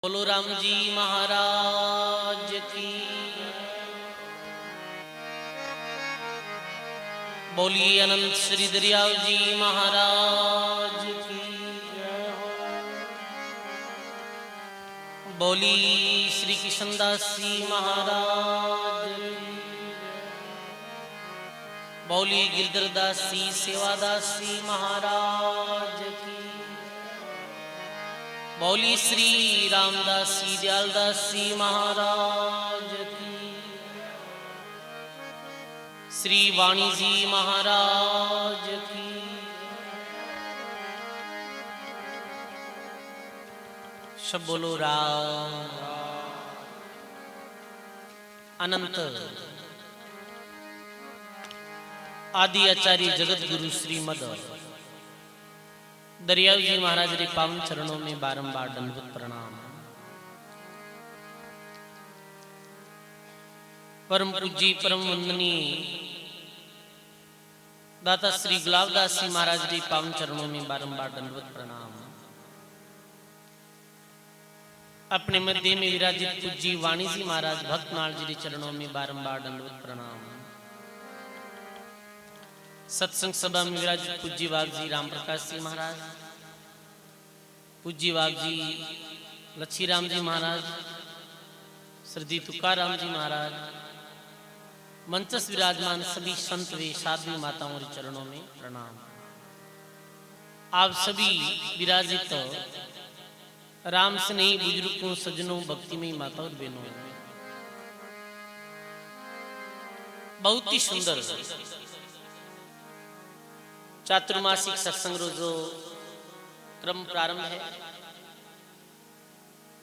बोलो राम जी महाराज की। बोलिए अनंत श्री दरियाव जी महाराज की। बोली श्री किशनदास जी महाराज की। बोली गिरधरदास जी सेवादास जी महाराज की। बोली श्री रामदास जी दयालदास जी महाराज की। श्री वाणी जी महाराज की। सब बोलो राम। अनंत आदि आचार्य जगत गुरु श्रीमद दरियाव जी महाराज रे पावन चरणों में बारंबार दंडवत प्रणाम। परम पूज्य परम वंदनीय दाता श्री गुलाबदास जी महाराज रे पावन चरणों में बारंबार दंडवत प्रणाम। अपने मध्य में विराजित पूज्य वाणी जी महाराज भक्तनाल जी के चरणों में बारंबार दंडवत प्रणाम। सत्संग सभा में विराजित पूज्य वाघ जी राम प्रकाश जी महाराज, पूज्य वाघ जी लच्छी राम जी महाराज, श्री तुकाराम जी महाराज, मंचस विराजमान सभी संत वे साधु माताओं के चरणों में प्रणाम। आप सभी विराजित राम स्नेही बुजुर्गों सज्जनों भक्तिमयी माताओं और बहनों, बहुत ही सुंदर चातुर्मासिक सत्संग रोजो क्रम प्रारंभ है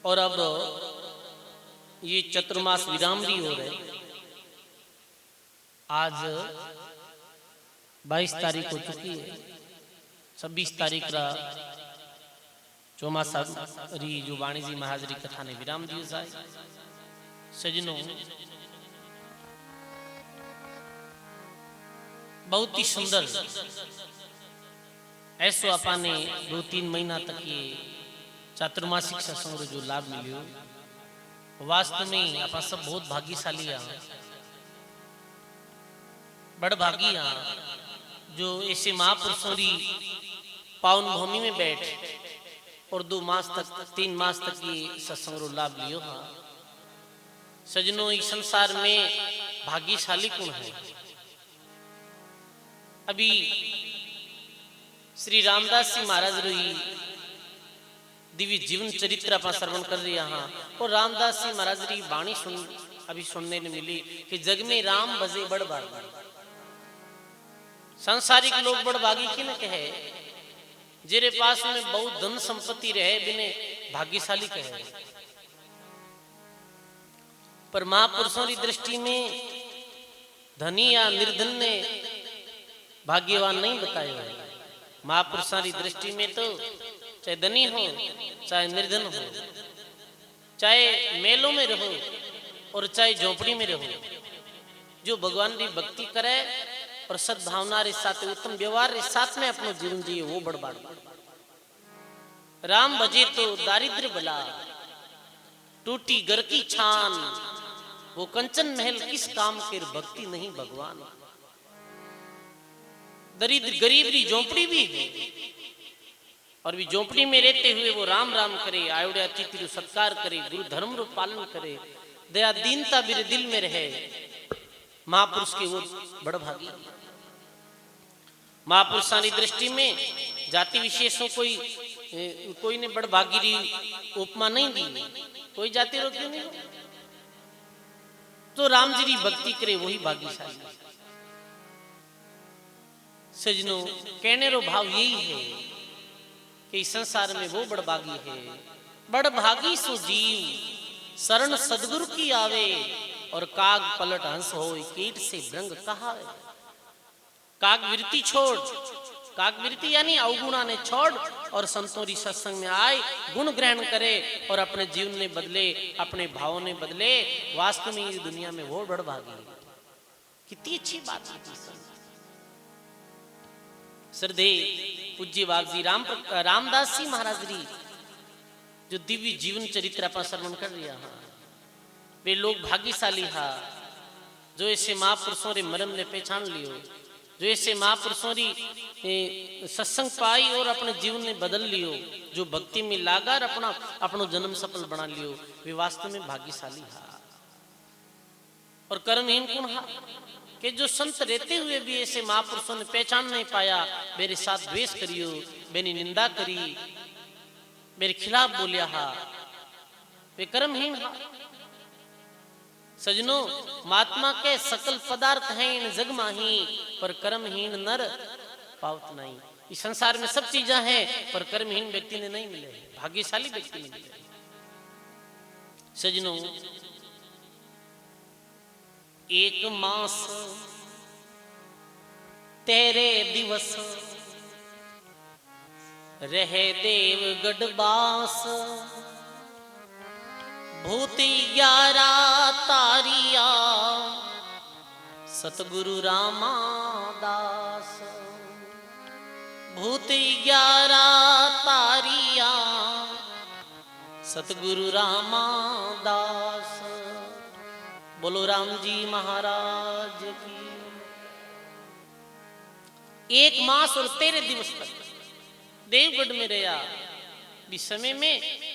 और अब ये चतुर्मास विराम भी हो रहे। आज 22 तारीख हो चुकी है। 26 तारीख का चौमासा री जो वाणी जी महाराज री कथा ने विराम दियो जाए। सजनों, बहुत ही सुंदर ऐसो अपाने 2-3 महीना तक ये चातुर्मासिक सत्संग जो लाभ मिलियो, वास्तव में आप सब बहुत भाग्यशाली हैं, बड़ भागी हैं जो ऐसे महापुरुषों की पावन भूमि में बैठ और 2 मास तक 3 मास तक ये सत्संग रो लाभ लियो। हाँ सजनों, इस संसार में भाग्यशाली कौन है? अभी श्री रामदास जी महाराज री दिव्य जीवन चरित्र अपन श्रवण कर रहे हैं और रामदास जी महाराज री वाणी अभी सुनने ने मिली कि जग में राम बजे बड़ भागी। सांसारिक लोग बड़ भागी की न कहे, जेरे पास में बहुत धन संपत्ति रहे बिने भाग्यशाली कहे, पर महापुरुषों की दृष्टि में धनी या निर्धन ने भाग्यवान नहीं बताया है। महापुरुषों की दृष्टि में तो चाहे धनी हो चाहे निर्धन हो, चाहे मेलों में रहो और चाहे झोपड़ी में रहो, जो भगवान की भक्ति करे और सद्भावना के साथ उत्तम व्यवहार के साथ में अपना जीवन जिए वो बड़ बात। राम भजे तो दारिद्र भला, टूटी घर की छान, वो कंचन महल किस काम के, भक्ति नहीं भगवान। दरिद्र गरीब की झोंपड़ी भी है और भी झोंपड़ी में रहते हुए वो राम राम करे, आयोड़े अतिथि रो सत्कार करे, गुरु धर्म रो पालन करे, दया दीनता मेरे दिल में रहे। महापुरुष के वो बड़ भागी। महापुरुषों की दृष्टि में जाति विशेषों कोई ने बड़ भागी री उपमा नहीं दी, कोई जाति रो क्यों नहीं। तो राम जी की भक्ति करे वही भाग्यशाली। सजनों, कहने रो भाव यही है कि इस संसार में वो बड़ भागी है। बड़ भागी सो जीव शरण सदगुरु की आवे, और काग पलट हंस हो कीट से भ्रंग कहावे। काग वृत्ति छोड़, काग वृत्ति यानी अवगुणा ने छोड़ और संतों की सत्संग में आए, गुण ग्रहण करे और अपने जीवन ने बदले, अपने भावों ने बदले। वास्तव में इस दुनिया में वो बड़ भागी है। कितनी अच्छी बात है। श्रद्धे पूज्य वाघ जी रामदास जी महाराज री जो दिव्य जीवन चरित्र आप श्रवण कर रिया हाँ वे लोग भाग्यशाली हा जो ऐसे महापुरुषों रे मरम ने पहचान लियो, जो ऐसे महापुरुषों री सत्संग पाई और अपने जीवन ने बदल लियो, जो भक्ति में लागा और अपना जन्म सफल बना लियो, वे वास्तव में भाग्यशाली हा। और कर्महीन कौन हा कि जो संत रहते हुए भी ऐसे महापुरुषों ने पहचान नहीं पाया, मेरे साथ द्वेष करियो, मेरी निंदा करी, मेरे खिलाफ बोलिया हा, वे कर्महीन हा। सजनों, महात्मा के सकल पदार्थ हैं इन जग माही, पर कर्महीन नर पावत नहीं। इस संसार में सब चीजें हैं पर कर्महीन व्यक्ति ने नहीं मिले, भाग्यशाली व्यक्ति ने मिले। सजनों, एक मास तेरे दिवस रहे देव गढ़बास, भूति 11 तारिया सतगुरु रामादास, भूति 11 तारिया सतगुरु रामादास। बोलो राम जी महाराज की। एक मास और 13 दिवस तक देवगढ़ में रहा। भी समय में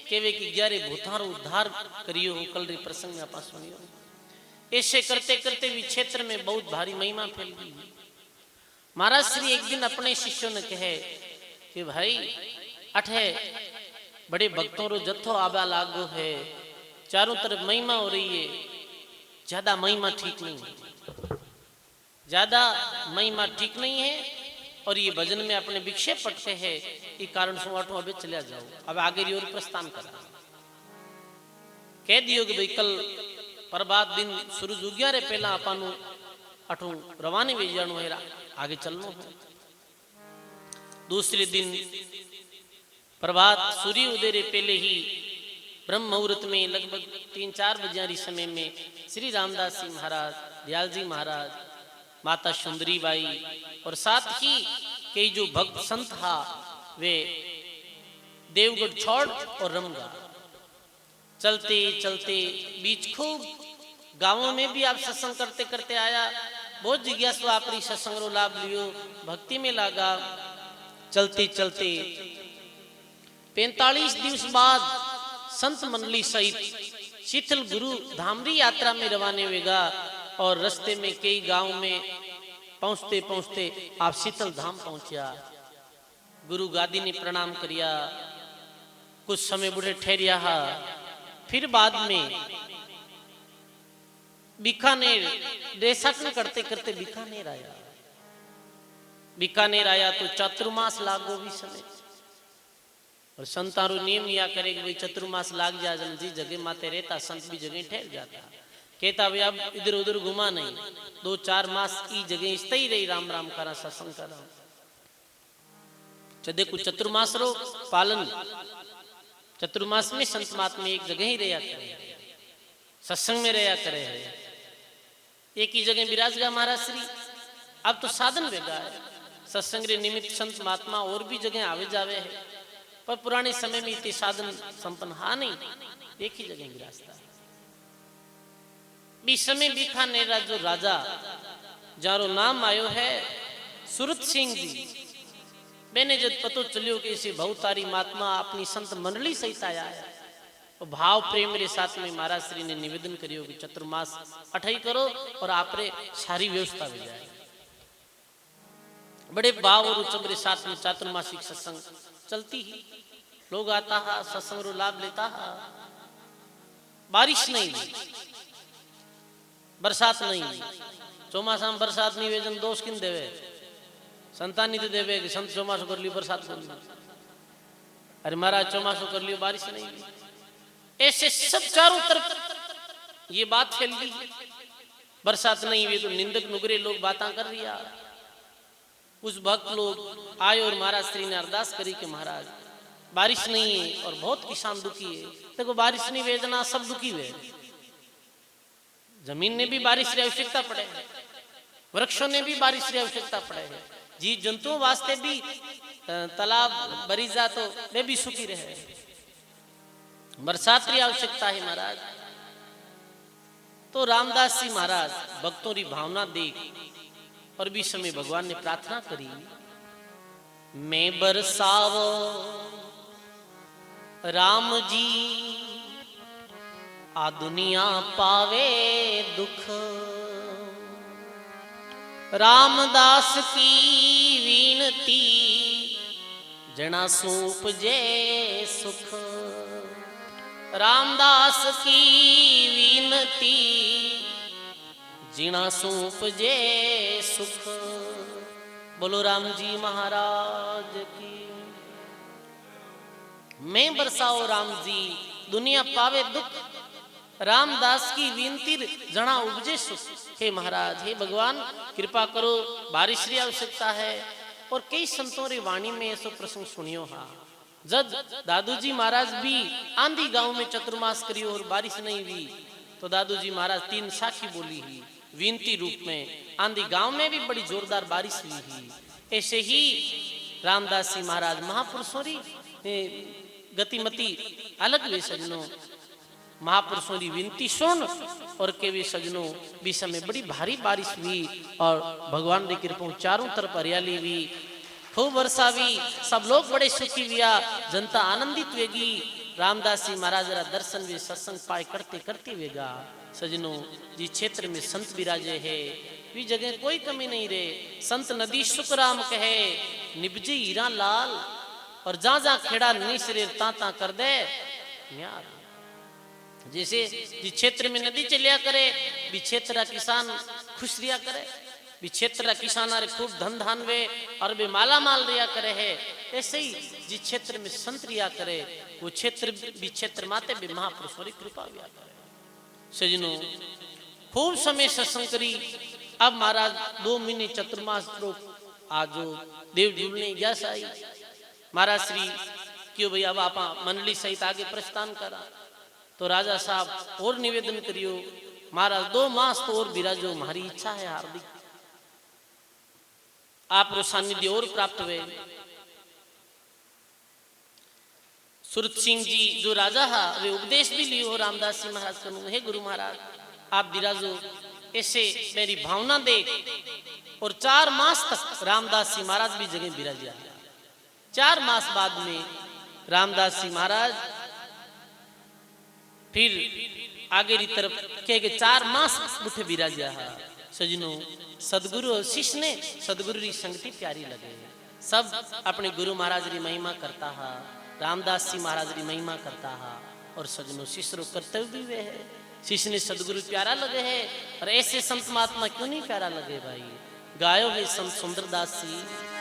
केवे की 11 भूतारो उद्धार करियो हो। कल रे प्रसंग में आप सुनियो। ऐसे करते करते भी क्षेत्र में बहुत भारी महिमा फैल गई। महाराज श्री एक दिन अपने शिष्यों ने कहे कि भाई अठे बड़े भक्तों रो जत्थो आबा लागो है, चारों तरफ महिमा हो रही है, ज्यादा महिमा ठीक नहीं है, ज्यादा महिमा ठीक नहीं है। और ये भजन में अपने विक्षेप पटते हैं, इस कारण से अठो अबे चलिया जाओ, अब आगे री ओर प्रस्थान करा। कह दियो कि भाई कल प्रभात दिन सूरज उग्या रे पहला अपानु अठो रवाने वे जानो है, आगे चलनो है। दूसरे दिन प्रभात सूर्य उदय रे पहले ही ब्रह्म मुहूर्त में लगभग 3-4 बजे समय में श्री रामदास जी महाराज, दयाल जी महाराज, माता सुंदरी बाई और साथ ही कई जो भक्त संत था वे देवगढ़ छोड़ और रमगा चलते चलते बीच खूब गांवों में भी आप सत्संग करते करते आया। बहुत जिज्ञासु आपरी सत्संग रो लाभ लियो, भक्ति में लागा। चलते चलते 45 दिवस बाद संत मंडली सहित शीतल गुरु धामरी यात्रा में रवाने हुएगा। और रास्ते में कई गांव में पहुंचते पहुंचते आप शीतल धाम पहुंचा। गुरु गादी ने प्रणाम करिया, कुछ समय बुढ़े ठहरिया। फिर बाद में बीकानेर देशाटन करते करते बीकानेर आया। बीकानेर आया तो चतुर्मास लागो भी समय। और संतारो नियम या करे कि भाई चतुर्मास लाग जा, जी जगह माते रहता, संत भी जगह ठहर जाता। कहता भाई अब इधर उधर घुमा नहीं, 2-4 मास की जगह स्थिर ही रही, राम राम करा सत्संग करा। देखो चतुर्मास रो पालन, चतुर्मास में संत महात्मा एक जगह ही रहा करे, सत्संग में रहा करे है, एक ही जगह विराजगा महाराज श्री। अब तो साधन वेगा है, सत्संग रे निमित्त संत महात्मा और भी जगह आवे जावे है, पर पुराने समय में इतने साधन संपन्न हा नहीं, एक ही जगह विराजता। बीच समय बीकानेर जो राजा जारो नाम आयो है सुरत सिंह जी, मैंने जब पतो चलियो कि इसे बहुतारी महात्मा अपनी संत मंडली सहित आया है, तो भाव प्रेम रे साथ में महाराज श्री ने निवेदन करियो कि चतुर्मास अठाई करो और आपरे सारी व्यवस्था हो जाए। बड़े भाव और उच्च रे साथ में चातुर्मासिक सत्संग चलती ही, लोग आता है सत्संग रो लाभ लेता है। बारिश नहीं, बरसात नहीं, चौमासा में बरसात नहीं वेजन दोष किन देवे, संतान नहीं तो देवे कि संत चौमासो कर लियो बरसात कर लियो, अरे महाराज चौमासो कर लियो बारिश नहीं। ऐसे सब चारों तरफ ये बात फैल गई, बरसात नहीं हुई तो निंदक नुगरे लोग बातें कर रिया। उस भक्त लोग आए और महाराज श्री ने अरदास करी कि महाराज बारिश नहीं है और बहुत किसान दुखी है। देखो बारिश नहीं वेजना सब दुखी हुए, जमीन ने भी बारिश की आवश्यकता पड़े है, वृक्षों ने भी बारिश की आवश्यकता पड़े है, जीव जंतुओं वास्ते भी तालाब बरीजा तो वे भी सुखी रहे। बरसात की आवश्यकता है महाराज। तो रामदास जी महाराज भक्तों की भावना देख और भी समय भगवान ने प्रार्थना करी, मैं बरसावो राम जी आ दुनिया पावे दुख, रामदास की विनती जना सूप जे सुख, रामदास की विनती जिना सूप जे सुख। बोलो राम जी महाराज की। मैं बरसाओ राम जी दुनिया पावे दुख, रामदास की विनती जना उपजे सुख। हे महाराज, हे भगवान कृपा करो, बारिश की आवश्यकता है। और कई संतों रे वाणी में ऐसो प्रसंग सुनियो हा, जब दादू जी महाराज भी आंधी गांव में चतुर्मास करियो और बारिश नहीं हुई, तो दादू जी महाराज 3 साखी बोली ही विनती रूप में, आंधी गांव में भी बड़ी जोरदार बारिश हुई ही। ऐसे ही रामदास जी महाराज महापुरुषों री गतिमति अलग वे सजनों, महापुरुषों की विनती सुन और के वे सजनों भी समय बड़ी भारी बारिश हुई और भगवान की कृपा चारों तरफ हरियाली हुई, खूब वर्षा हुई, सब लोग बड़े सुखी हुआ, जनता आनंदित वेगी। रामदास जी महाराज रा दर्शन वे सत्संग पाए करते करते वेगा। सजनों जी क्षेत्र में संत विराजे है, भी जगह कोई कमी नहीं रे। संत नदी सुखराम कहे निभजे हीरा लाल, और जहां जहां खेड़ा नहीं शरीर ता कर दे न्यार। जैसे जिस क्षेत्र में नदी चलिया करे भी क्षेत्र का किसान खुश रिया करे, भी क्षेत्र का किसान आरे खूब धन धान वे और वे माला माल रिया करे है। ऐसे ही जिस क्षेत्र में संत रिया करे वो क्षेत्र भी क्षेत्र माते भी महापुरुषों की कृपा रिया करे। सजनों खूब समय सत्संग करी। अब महाराज 2 महीने चतुर्मास लोग आज देव जुड़ने ग्यास आई। महाराज श्री क्यों भाई अब आप मंडली सहित आगे प्रस्थान करा, तो राजा साहब और निवेदन करियो महाराज 2 मास तो और विराजो, हमारी इच्छा है हार्दिक आप सानिध्य और प्राप्त हुए। सुरत सिंह जी जो राजा है वे उपदेश भी लियो रामदास जी महाराज को, हे गुरु महाराज आप विराजो, ऐसे मेरी भावना दे। और 4 मास तक रामदास जी महाराज भी जगह विराजिया। 4 मास बाद में रामदास जी महाराज फिर आगे की तरफ के 4 मास उठे विराजिया है। सजनों सदगुरु और शिष्य ने सदगुरु की संगति प्यारी लगे, सब अपने गुरु महाराज की महिमा करता है, रामदास जी महाराज की महिमा करता है। और सजनों शिष्य कर्तव्य भी वे है, शिष्य ने सदगुरु प्यारा लगे है। और ऐसे संत महात्मा क्यों नहीं प्यारा लगे भाई। गायो है संत सुंदरदास जी।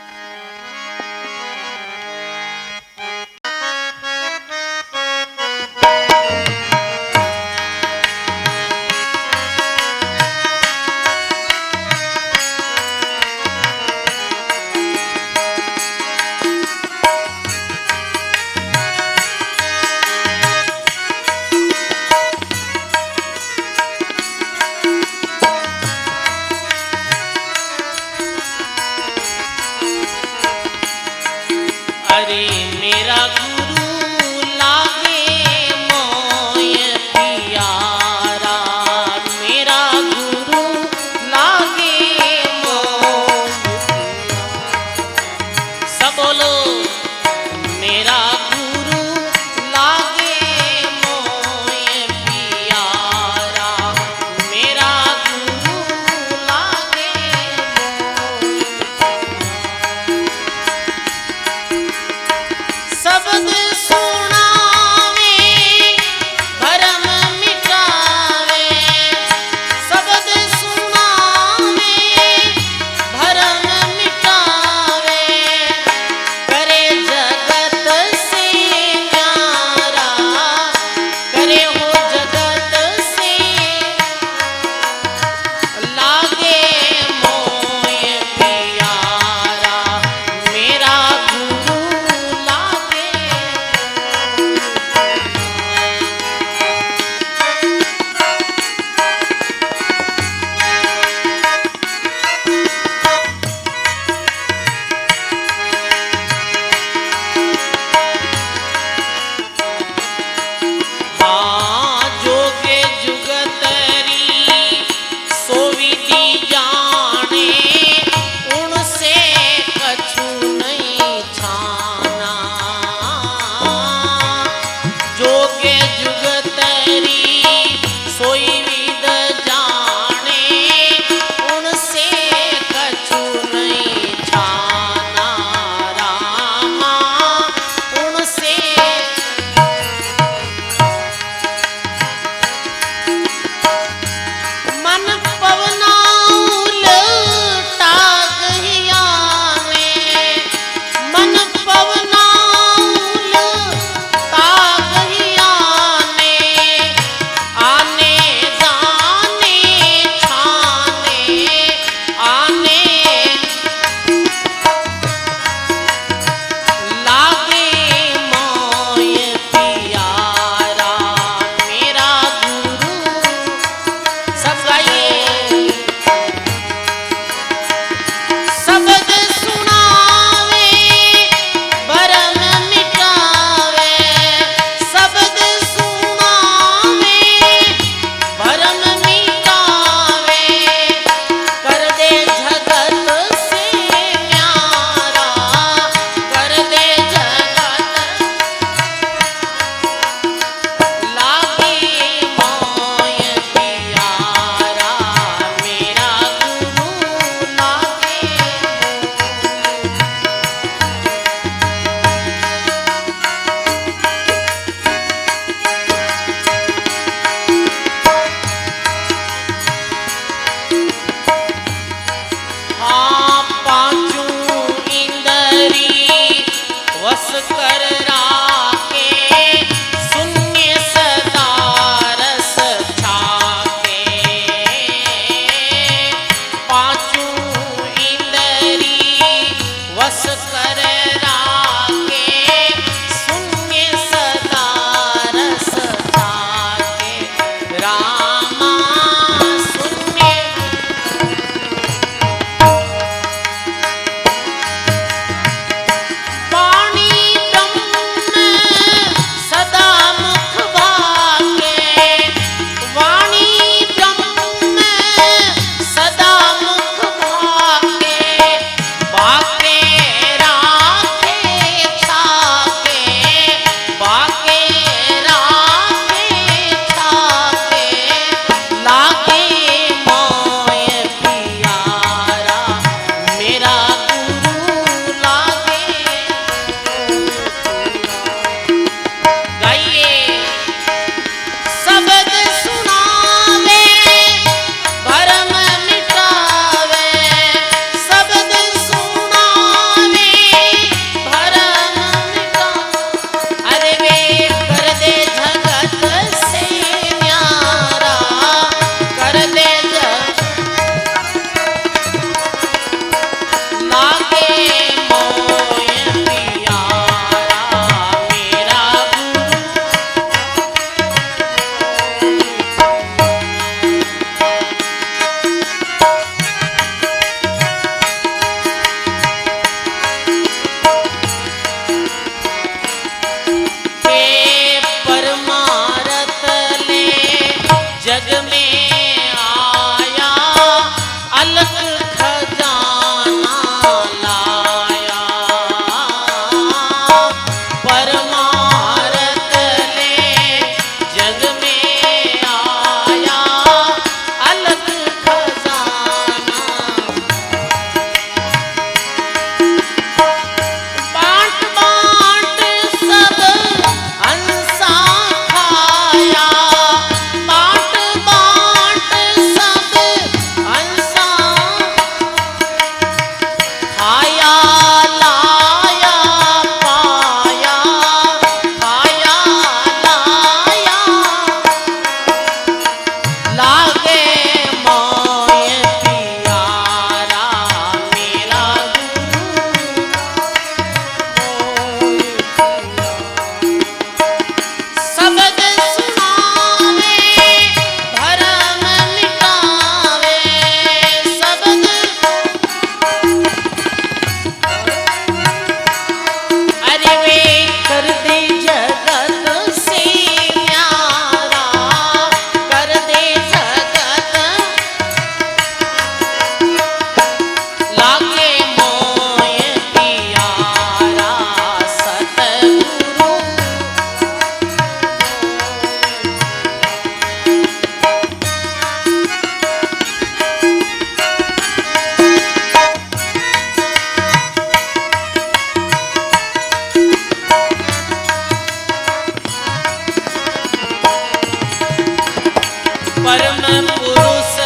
मैं पुरुष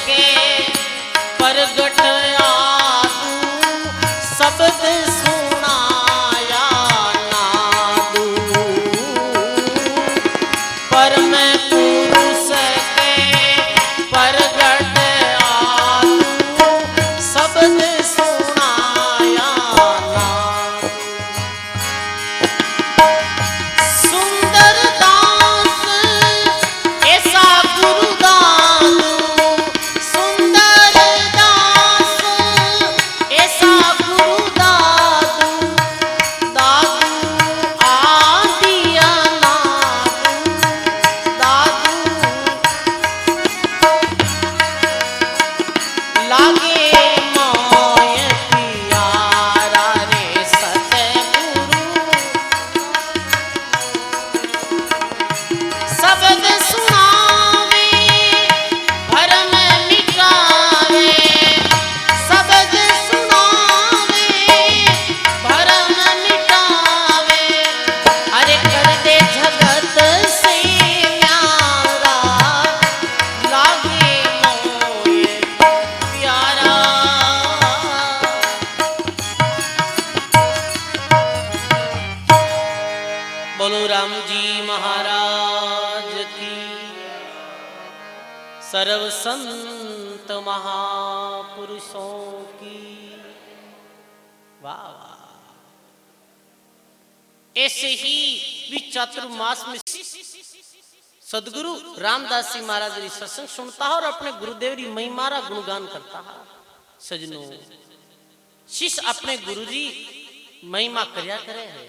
के प्रगट आदू शब्द सुनाया नादू पर मैं पुरुष के प्रगट आदू शब्द सुनाया नादू सुंदर दास ऐसा गुरुदान सुंदर दास ऐसा गुरुदादू दादू आदिया नादू दादू लागे मोय प्यारा रे सतगुरु शब्द सुनावे भरम मिटावे शब्द सुनावे भरम मिटावे अरे कर दे जगत से न्यारा लागे मोय प्यारा बोलो राम जी महाराज की सर्व संत महापुरुषों की वाह वाह। ऐसे ही भी चातुर्मास में सदगुरु रामदास जी महाराज जी सत्संग सुनता है और अपने गुरुदेव री महिमा रा गुणगान करता है। सजनों शिष्य अपने गुरु जी महिमा करया करे है।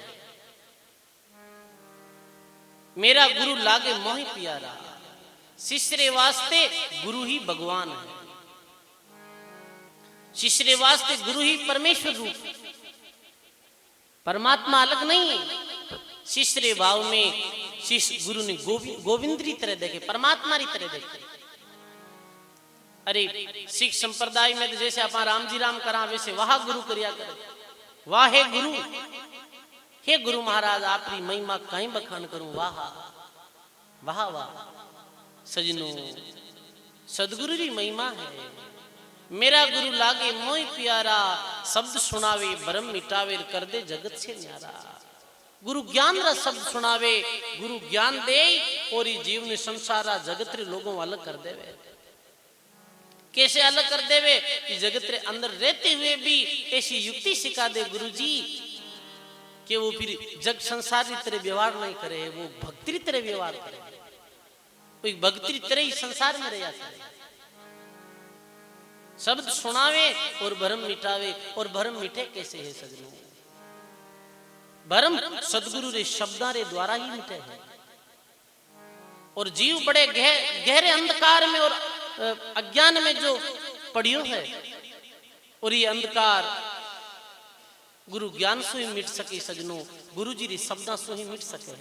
मेरा गुरु लागे मोहि प्यारा शिष्य रे वास्ते गुरु ही भगवान है। शिष्य रे वास्ते गुरु ही परमेश्वर रूप परमात्मा अलग नहीं है। शिष्य रे भाव में शिष्य गुरु ने गोविंद री तरह देखे परमात्मा री तरह देखे। अरे सिख संप्रदाय में तो जैसे आप राम जी राम करा वैसे वाह गुरु करिया करे। वाह हे गुरु हे गुरु महाराज आपकी महिमा कहीं बखान करूं वाह वाह वाह। सजनों सदगुरु री महिमा है। मेरा गुरु लागे मोहि प्यारा शब्द सुनावे भरम मिटावे कर दे जगत से न्यारा। गुरु ज्ञान रा शब्द सुनावे गुरु ज्ञान दे और ये जीवन संसार रा जगत रे लोगों अलग कर देवे। कैसे अलग कर देवे कि जगत रे अंदर रहते हुए भी ऐसी युक्ति सिखा दे गुरु जी कि वो फिर जग संसार की तरह व्यवहार नहीं करे। वो भक्ति की तरह व्यवहार करे। कोई भक्ति की तरह ही संसार में रह करे। शब्द सुनावे और भरम मिटावे। और भरम मिटे कैसे है सजनों? भरम सदगुरु रे शब्दां रे द्वारा ही मिटे है। और जीव बड़े गहरे अंधकार में और अज्ञान में जो पड़ियो है और ये अंधकार गुरु ज्ञान से ही मिट सके। सजनों गुरु जी री शब्दां से ही मिट सके।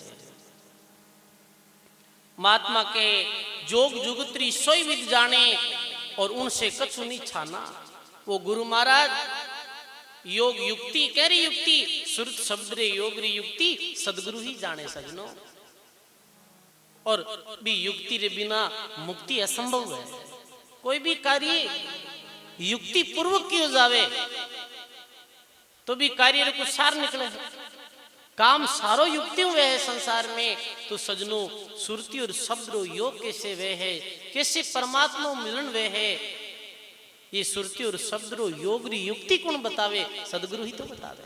महात्मा के जोग जुगत्री सोई विद जाने और उनसे कछु नहीं छाना। वो गुरु महाराज योग युक्ति कह रही युक्ति सुरत शब्द रे योग री युक्ति सदगुरु ही जाने। सजनों और भी युक्ति रे बिना मुक्ति असंभव है। कोई भी कार्य युक्ति पूर्वक किया जावे तो भी कार्य रे कुछ सार निकले। काम सारो युक्ति हुए है संसार में। तो सजनों सुरती और शब्द रो योग कैसे वे है कैसे परमात्मा मिलन वे है। ये सुरती और शब्द रो योग री युक्ति कौन बतावे? सदगुरु ही तो बतावे।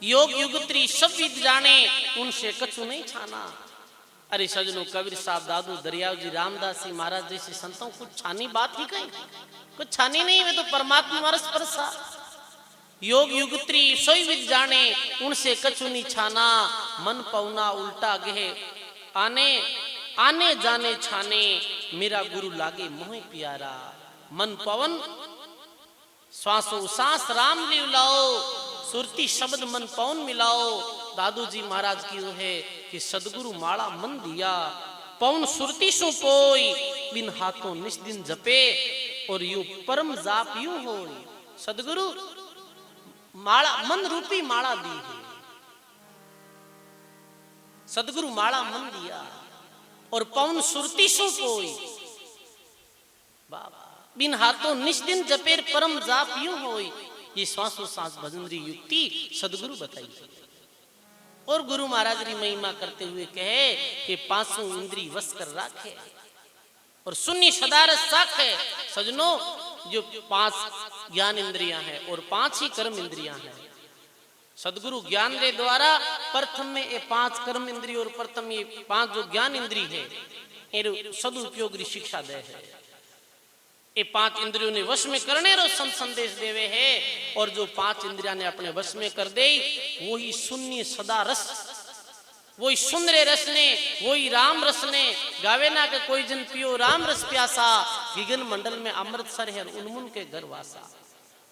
योग युगत्री सब विद जाने उनसे कछु नहीं छाना। अरे सजनों कबीर साहब दादू दरियाव जी रामदास जी महाराज जैसे संतों कुछ छानी बात ही कहीं कुछ छानी नहीं। वे तो परमात्मा मारस परसा। योग युगत्री सोई विद जाने उनसे कछु नहीं छाना। मन पवना उल्टा गहे आने आने जाने छाने। मेरा गुरु लागे मोहि प्यारा। मन पवन श्वासों सांस राम लिवलाओ सुरती शब्द मन पवन मिलाओ। दादू जी महाराज की है कि सदगुरु माला मन दिया पवन सुरती सु पोई बिन हाथों निस दिन जपे और यू परम जाप यू हो। सदगुरु माला मन रूपी माला दी है। सदगुरु माला मन दिया और पवन सुरती सो पोई। बाबा बिन हाथों निष्दिन जपेर परम जाप यूं होई। ये श्वासों सांस भजनरी युक्ति सदगुरु बताई। और गुरु महाराज की महिमा करते हुए कहे कि पांचों इंद्री वश कर राखे और शून्य सदारस साखे। सजनों, जो 5 ज्ञान इंद्रियां हैं और 5 ही कर्म इंद्रियां हैं। सदगुरु ज्ञान के द्वारा प्रथम में ये 5 कर्म इंद्रिय और प्रथम ये 5 जो ज्ञान इंद्रिय है ये सदुपयोग की शिक्षा दे है। ये 5 इंद्रियों ने वश में करने रो संदेश देवे है। और जो 5 इंद्रिया ने अपने वश में कर दे वही शून्य सदा रस, वही सुंदर रस ने, वही राम रस ने गावे ना के कोई जन पियो राम रस प्यासा। विगन मंडल में अमृतसर है उन्मुन के घर वासा।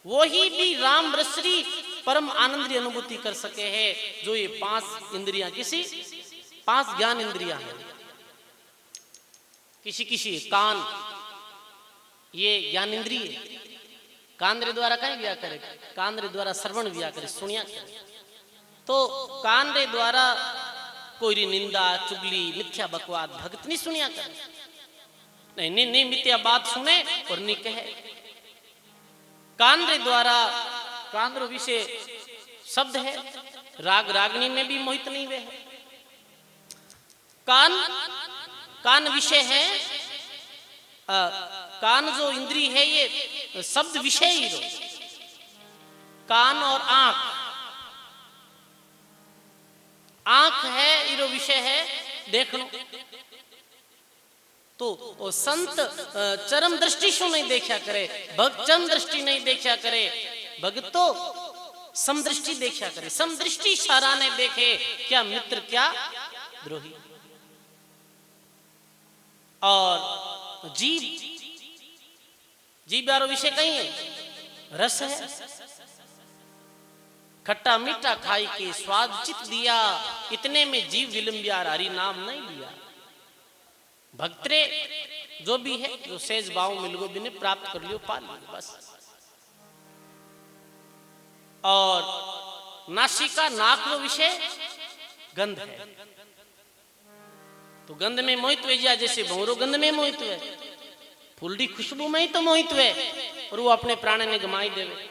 वही भी राम रसरी परम आनंद की अनुभूति कर सके है जो ये 5 इंद्रियां, किसी 5 ज्ञान इंद्रियां हैं। किसी कान ये ज्ञान इंद्रिय, कान रे द्वारा कहीं व्या करे, कान रे द्वारा श्रवण व्या करे, सुनिया करे। तो कान रे द्वारा कोई निंदा चुगली मिथ्या बकवाद भगत नहीं सुनिया करे, नहीं मिथ्या बात सुने और नहीं कहे। कान रे द्वारा, कान रो विषय शब्द है, राग रागनी में भी मोहित नहीं वे है। कान विषय है, कान जो इंद्री है ये शब्द विषय ही रो। कान और आंख है इरो विषय है देखनो। तो संत चरम दृष्टि से नहीं देखा करे, भक्त चरम दृष्टि नहीं देखा करे, भक्त तो समदृष्टि देखा करे। समदृष्टि सारा ने देखे क्या मित्र क्या द्रोही। और जीभ बारो विषय कहीं है, रस है। खट्टा मीठा खाई के स्वाद चित दिया, इतने में जीव विलंबिया हरि नाम नहीं लिया। भक्तरे जो भी है जो सेज भाव मिलगो बिने प्राप्त कर लियो, पा लियो बस। और नासिका नाक रो विषय गंध है। तो गंध में मोहित हुए जा, जैसे भंवरो गंध में मोहित हुए, फूलडी खुशबू में ही तो मोहित हुए और वो अपने प्राण ने गमाई देवे।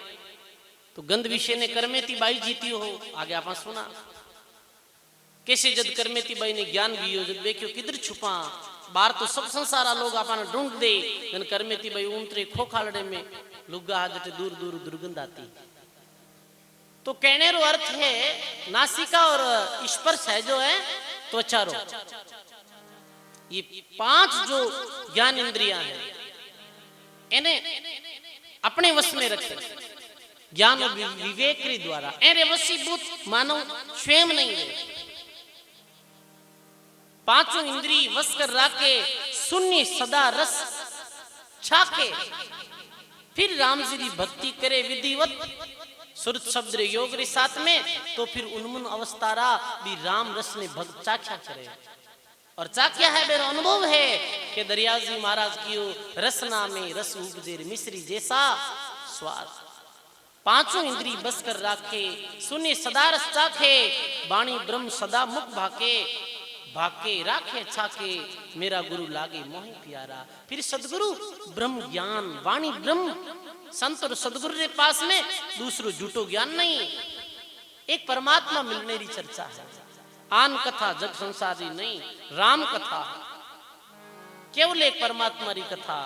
तो गंध विषय ने करमेती बाई जीती हो, आगे आप सुना कैसे जद करमेती बाई ने ज्ञान भी हो, जब देखियो किधर छुपा बाहर तो सब संसारा लोग अपन ढूंढ दे, जन करमेती बाई उतरे खोखालड़े में लुगा हाजटे दूर दूर दुर्गंध आती। तो कहने रो अर्थ है नासिका और स्पर्श है जो है त्वचा रो, ये 5 जो ज्ञान इंद्रियां हैं इन्हें अपने वश में रखे ज्ञान और विवेक के द्वारा। एरे वशीभूत मानव स्वयं नहीं है। 5 इंद्री वश कर राखे, शून्य सदा रस छाके, फिर राम जी की भक्ति करे विधिवत सुरत शब्द रे योग रे साथ में। तो फिर उन्मुन अवस्थारा भी राम रस ने भक्त चाख्या करे। और चाख्या है मेरा अनुभव है कि दरिया जी महाराज की रसना में रस उपजेर मिश्री जैसा स्वाद। 5 इंद्री बस कर राखे, सुने सदा रस चाखे, वाणी ब्रह्म सदा मुख भाके, भाके राखे छाके, मेरा गुरु लागे मोहि प्यारा। फिर सदगुरु ब्रह्म ज्ञान, वाणी ब्रह्म, संत और सदगुरु के पास में दूसरो झूठो ज्ञान नहीं, एक परमात्मा मिलने की चर्चा है। आन कथा जग संसारी नहीं, राम कथा केवल एक परमात्मा री कथा।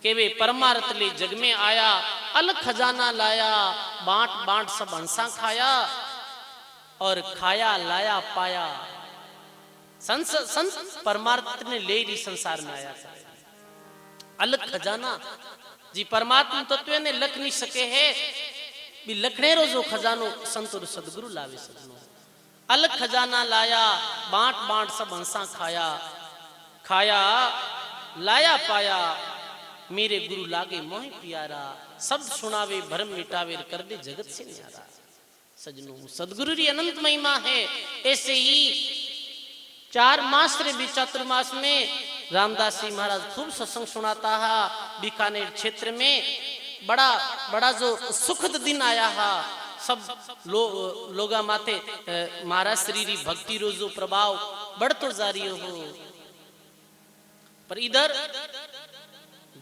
के वे परमार्थ ले जग में आया, अलग खजाना लाया, बांट बांट सब हंसा खाया, और खाया लाया पाया। संत परमार्थ ने ले री संसार में आया, अलग खजाना जी परमात्मा तत्व ने लख नहीं सके है, भी लखने रो जो खजानो संत और सदगुरु लावे सदनो। अलग खजाना लाया, बांट बांट सब हंसा खाया, खाया लाया पाया, मेरे गुरु लागे मोहि प्यारा। शब्द सुनावे भरम मिटावे कर दे जगत से न्यारा। सजनों सदगुरु री अनंत महिमा है। ऐसे ही 4 मास रे भी चातुर्मास में रामदास जी महाराज खूब सत्संग सुनाता है। बीकानेर क्षेत्र में बड़ा जो सुखद दिन आया है। सब लोगा माते महाराज श्री री भक्ति रो जो प्रभाव बढ़तो जा रही हो। पर इधर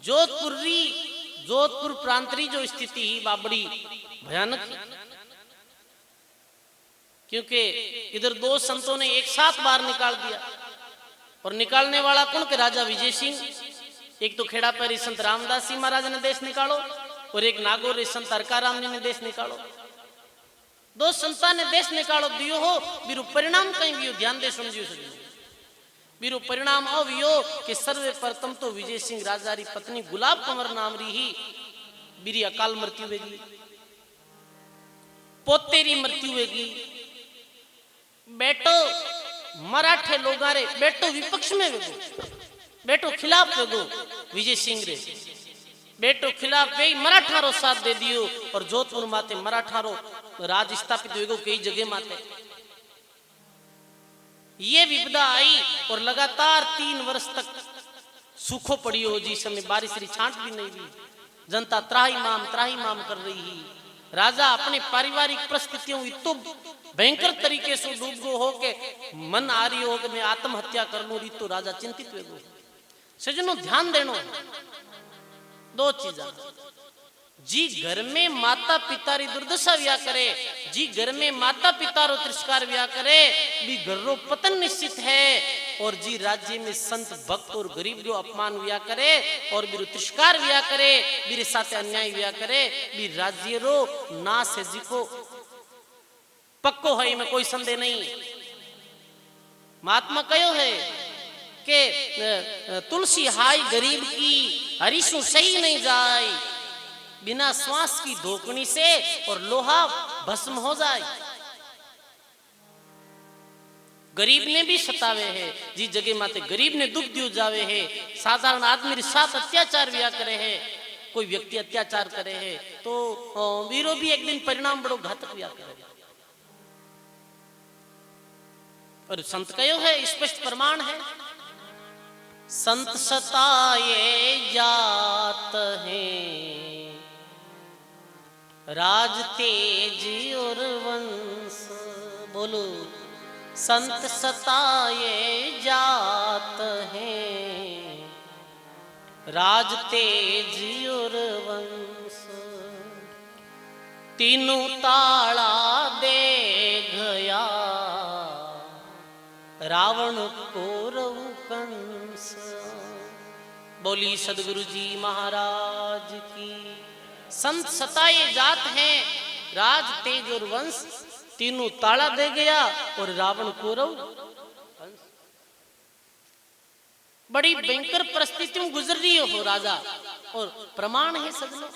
जोधपुर प्रांतरी जो स्थिति ही वह बड़ी भयानक है, क्योंकि इधर दो संतों ने एक साथ बाहर निकाल दिया। और निकालने वाला कौन के राजा विजय सिंह, एक तो खेड़ा पैरी संत रामदास जी महाराज ने देश निकालो और एक नागौर संत हरकाराम जी ने देश निकालो। दो संता ने देश निकालो दियो हो, बिरु परिणाम कहीं भी ध्यान दे समझियो सके। बिरु परिणाम अवियो कि सर्वे प्रथम तो विजय सिंह राजा री पत्नी गुलाब कंवर नाम री ही बिरी अकाल मृत्यु होगी, पोते री मृत्यु होगी, बेटो मराठे लोगा रे बेटो विपक्ष में वेगो, बेटो खिलाफ वेगो विजय सिंह रे, बेटो खिलाफ गई मराठा रो साथ दे दियो और जोधपुर माते मराठा रो राज स्थापित वेगो कई जगह माते। ये विपदा आई और लगातार 3 वर्ष तक सूखो पड़ी हो, जिस समय बारिश री छांट भी नहीं हुई, जनता त्राही माम कर रही है। राजा अपने पारिवारिक परिस्थितियों इतो भयंकर तरीके से डूब गो हो के मन आ रही हो कि मैं आत्महत्या कर लूं, तो राजा चिंतित हुए गो। सजनो ध्यान देनो, दो चीजा, जी घर में माता पिता री दुर्दशा व्या करे, जी घर में माता पिता रो तिरस्कार व्या करे, भी घर रो पतन निश्चित है। और जी राज्य में संत भक्त और गरीब जो अपमान व्या करे और बिरु तिरस्कार व्या करे, बिरे साथे अन्याय व्या करे, भी राज्य रो नाश है जी को पक्को है, में कोई संदेह नहीं। महात्मा कहो है कि तुलसी हाय गरीब की हरीशु सही नहीं जाए, बिना श्वास की धोकनी से और लोहा भस्म हो जाए। गरीब ने भी सतावे है, जी जगह माते गरीब ने दुख दियो जावे है, साधारण आदमी रे साथ अत्याचार व्या करे है, कोई व्यक्ति अत्याचार करे है तो वीरो भी एक दिन परिणाम बड़ो घातक व्या करे। और संत कयो है, स्पष्ट प्रमाण है, संत सताए जात हैं राज तेज और वंश। बोलो, संत सताए जात हैं राज तेज और वंश। तीनों ताला दे गया रावण कौरव कंस। बोली सदगुरु जी महाराज की। संत सताए जात हैं राज तेज और वंश, तीनों ताला दे गया और रावण कौरव कंस। बड़ी भयंकर परिस्थितियों गुजर रही हो राजा, और प्रमाण है सदलो,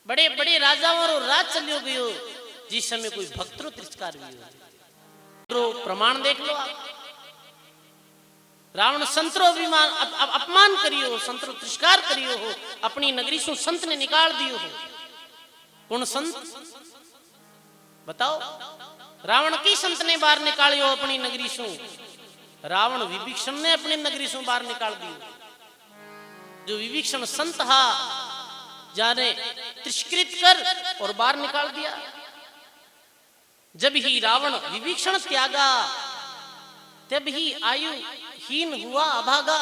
बड़े बड़े राजाओं और राज चलियो गयो, जिस समय कोई भक्तों तिरस्कार भी हो। प्रमाण देख लो आप, रावण संतरो अभिमान अपमान करियो, संतरो तिरस्कार करियो हो, अपनी नगरी से संत ने निकाल दियो हो। कौन संत बताओ? रावण की संत ने बाहर निकालियो अपनी नगरी से, रावण विभीषण ने अपनी नगरी से बाहर निकाल दियो। जो विभीषण संत हा जाने तिरस्कृत कर और बाहर निकाल दिया। जब ही रावण विभीषण त्यागा, तब ही आयु हीन हुआ अभागा।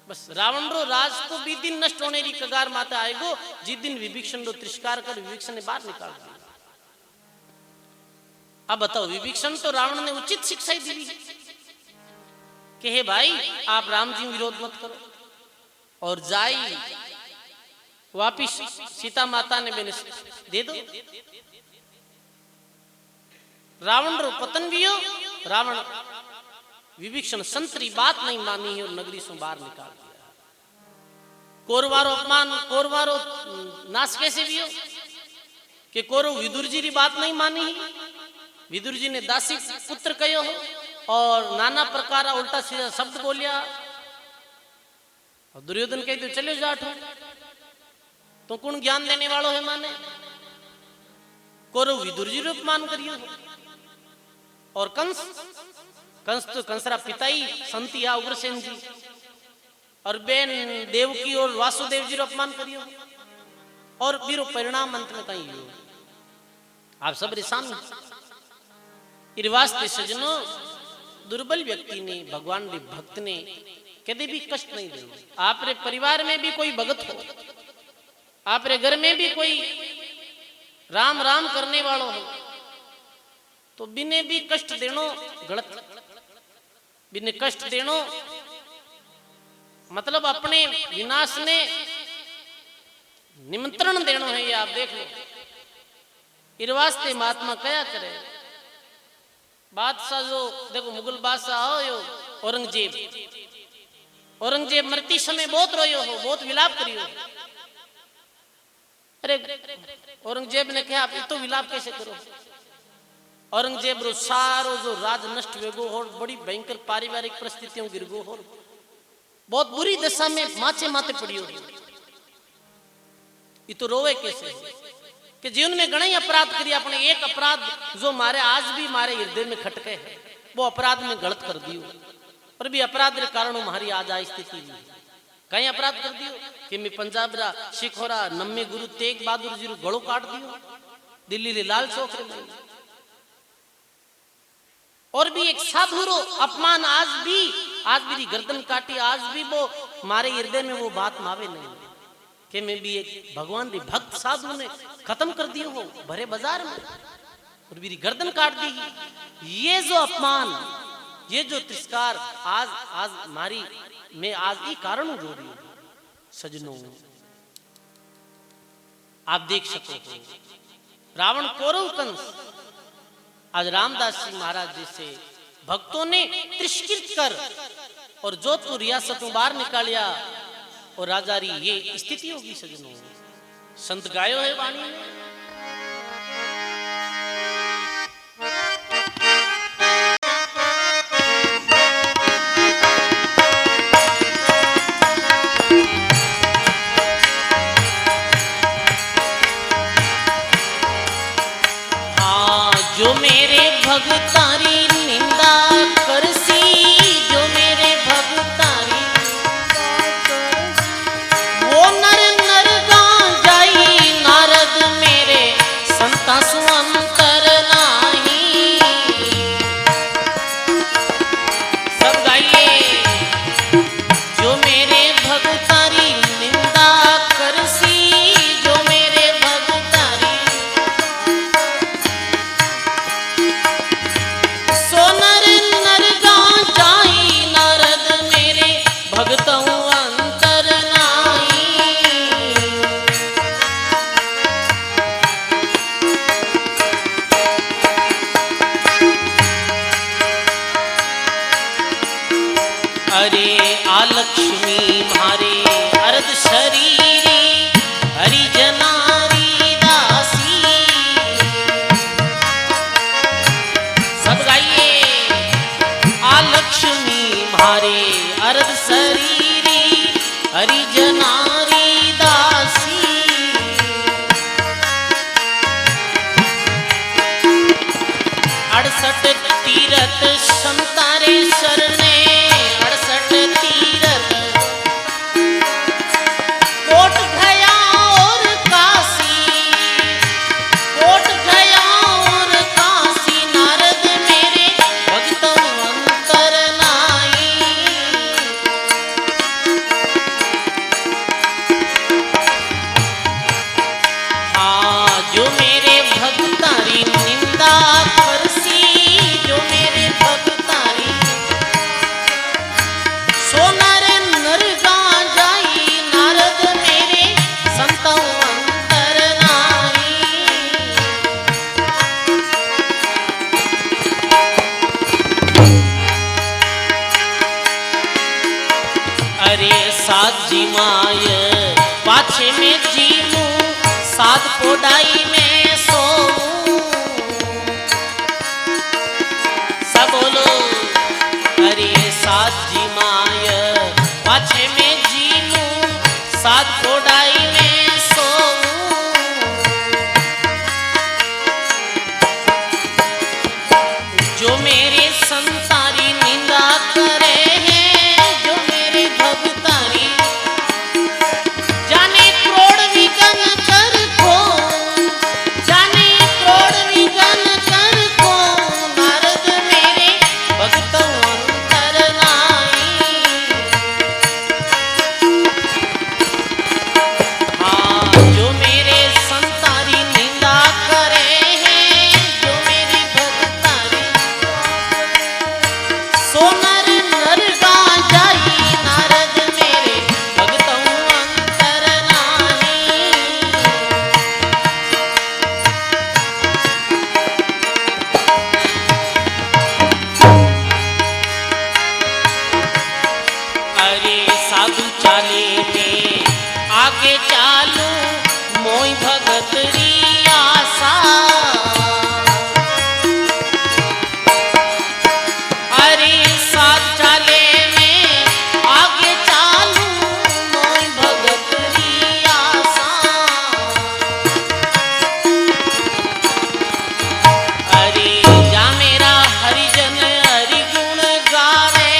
बस रावण रो राज तो भी दिन नष्ट होने की कगार माते आएगो, जिस दिन विभीषण रो तिरस्कार कर विभीषण ने बाहर निकाल दिया। अब बताओ, विभीषण तो रावण ने उचित शिक्षा ही दी कि हे भाई आप राम जी विरोध मत करो, और जाई वापिस सीता माता ने बेने दे दो। रावण रो पतन भी हो, रावण विभीषण संतरी बात नहीं मानी और नगरी से बाहर निकाल दिया। कौरवारो अपमान, कौरवारो नाश कैसे भी हो कि कौरव विदुर जी की बात नहीं मानी, विदुर जी ने दासी पुत्र कहो हो और नाना प्रकार उल्टा सीधा शब्द बोलिया। और दुर्योधन कह दो चलो जाट हो, तो कौन ज्ञान देने वालों है माने? कौरव विदुर जी अपमान करियो। और कंस तो कंसरा पिता ही संतिया उग्रसेन जी, और बेन देवकी और वासुदेव जी अपमान करियो। और बीरो परिणाम अंत में कहीं हो आप सब रे सामने। वास्ते सजनो दुर्बल व्यक्ति ने भगवान रे भक्त ने कदे भी कष्ट नहीं देना। आपरे परिवार में भी कोई भगत हो, आपरे घर में भी कोई राम राम करने वालों हो, तो बिने भी कष्ट देनो गलत, बिने कष्ट देनो मतलब अपने विनाश ने निमंत्रण देनो है। ये आप देख लो, इस वास्ते महात्मा कया करे। बादशाह जो देखो मुगल बादशाह हो यो औरंगजेब, औरंगजेब मरती समय बहुत रोयो हो, बहुत विलाप करियो। अरे औरंगजेब ने कहा आप तो विलाप कैसे करो। औरंगजेब रो सारो जो राज नष्ट वेगो हो, बड़ी भयंकर पारिवारिक परिस्थितियों गिरगो हो, बहुत बुरी दशा में माचे माथे पड़ियो। ये तो रोवे कैसे कि जीवन में घना ही अपराध करिए, अपने एक अपराध जो मारे आज भी मारे हृदय में खटके है, वो अपराध में गलत कर दियो। और भी अपराध के कारण हमारी आज आ स्थिति कहीं अपराध कर दियो कि मैं पंजाब रा सिख रा नम्मे गुरु तेग बहादुर जी रो गलो काट दियो दिल्ली ले लाल चौक रे। और भी एक साधु रो अपमान आज भी गर्दन काटी, आज भी वो मारे हृदय में वो बात मावे नहीं कि मैं भी एक भगवान री भक्त साधु ने खत्म कर दियो हो भरे बाजार में और मेरी गर्दन काट दी। ये जो अपमान, ये जो तिरस्कार आज मारी मैं आज ही कारण जो रही सजनों, आप देख सको रावण कौरव कंस आज रामदास जी महाराज जैसे भक्तों ने तिरस्कृत कर और जोधपुर रियासत में बाहर निकालिया और राजा री ये स्थिति होगी सजनों। संत गायो है वाणी में, जो मेरे भगतारी निंदा करसी, जो मेरे भगतारी वो नर नर गां जाई नारद मेरे संता सुअंतर नाही। सब गाइए, जो मेरे भगतारी निंदा करसी, जो मेरे भगतारी सोनर नर गां जाई नारद मेरे भगतों अंतर नाही। अरे आलक्ष्मी मारे अर्ध शरीरी हरिजनारी दासी। सब गाइए, आलक्ष्मी मारे अर्ध शरीरी हरिजनारी दासी। अड़सठ तीरथ संतारे शरणे, अड़सठ तीरथ कोट गया और काशी, कोट गया और काशी नारद मेरे भगतों अंतर नाही। हाँ, जो मेरे भगतारी निंदा करसी, जो मेरे भगतारी सोनर नर गां जाई नारद मेरे संतों अंतर नाही। अरे सात जी माय पाछे में जीमू, सात पोडाई में सोऊं। सब बोलो, अरे सात जी माय पाछे में जीमू, सात पोडाई में सोऊं। जो मेरे संतारी निंदा करे हैं, जो मेरे भगतारी जाने करोड़ विघ्न कर खो। आगे चालू मोई भगत री आशा अरे साथ चाले में आगे चालू मोई भगत री आशा अरे जा मेरा हरिजन हरि गुण गावे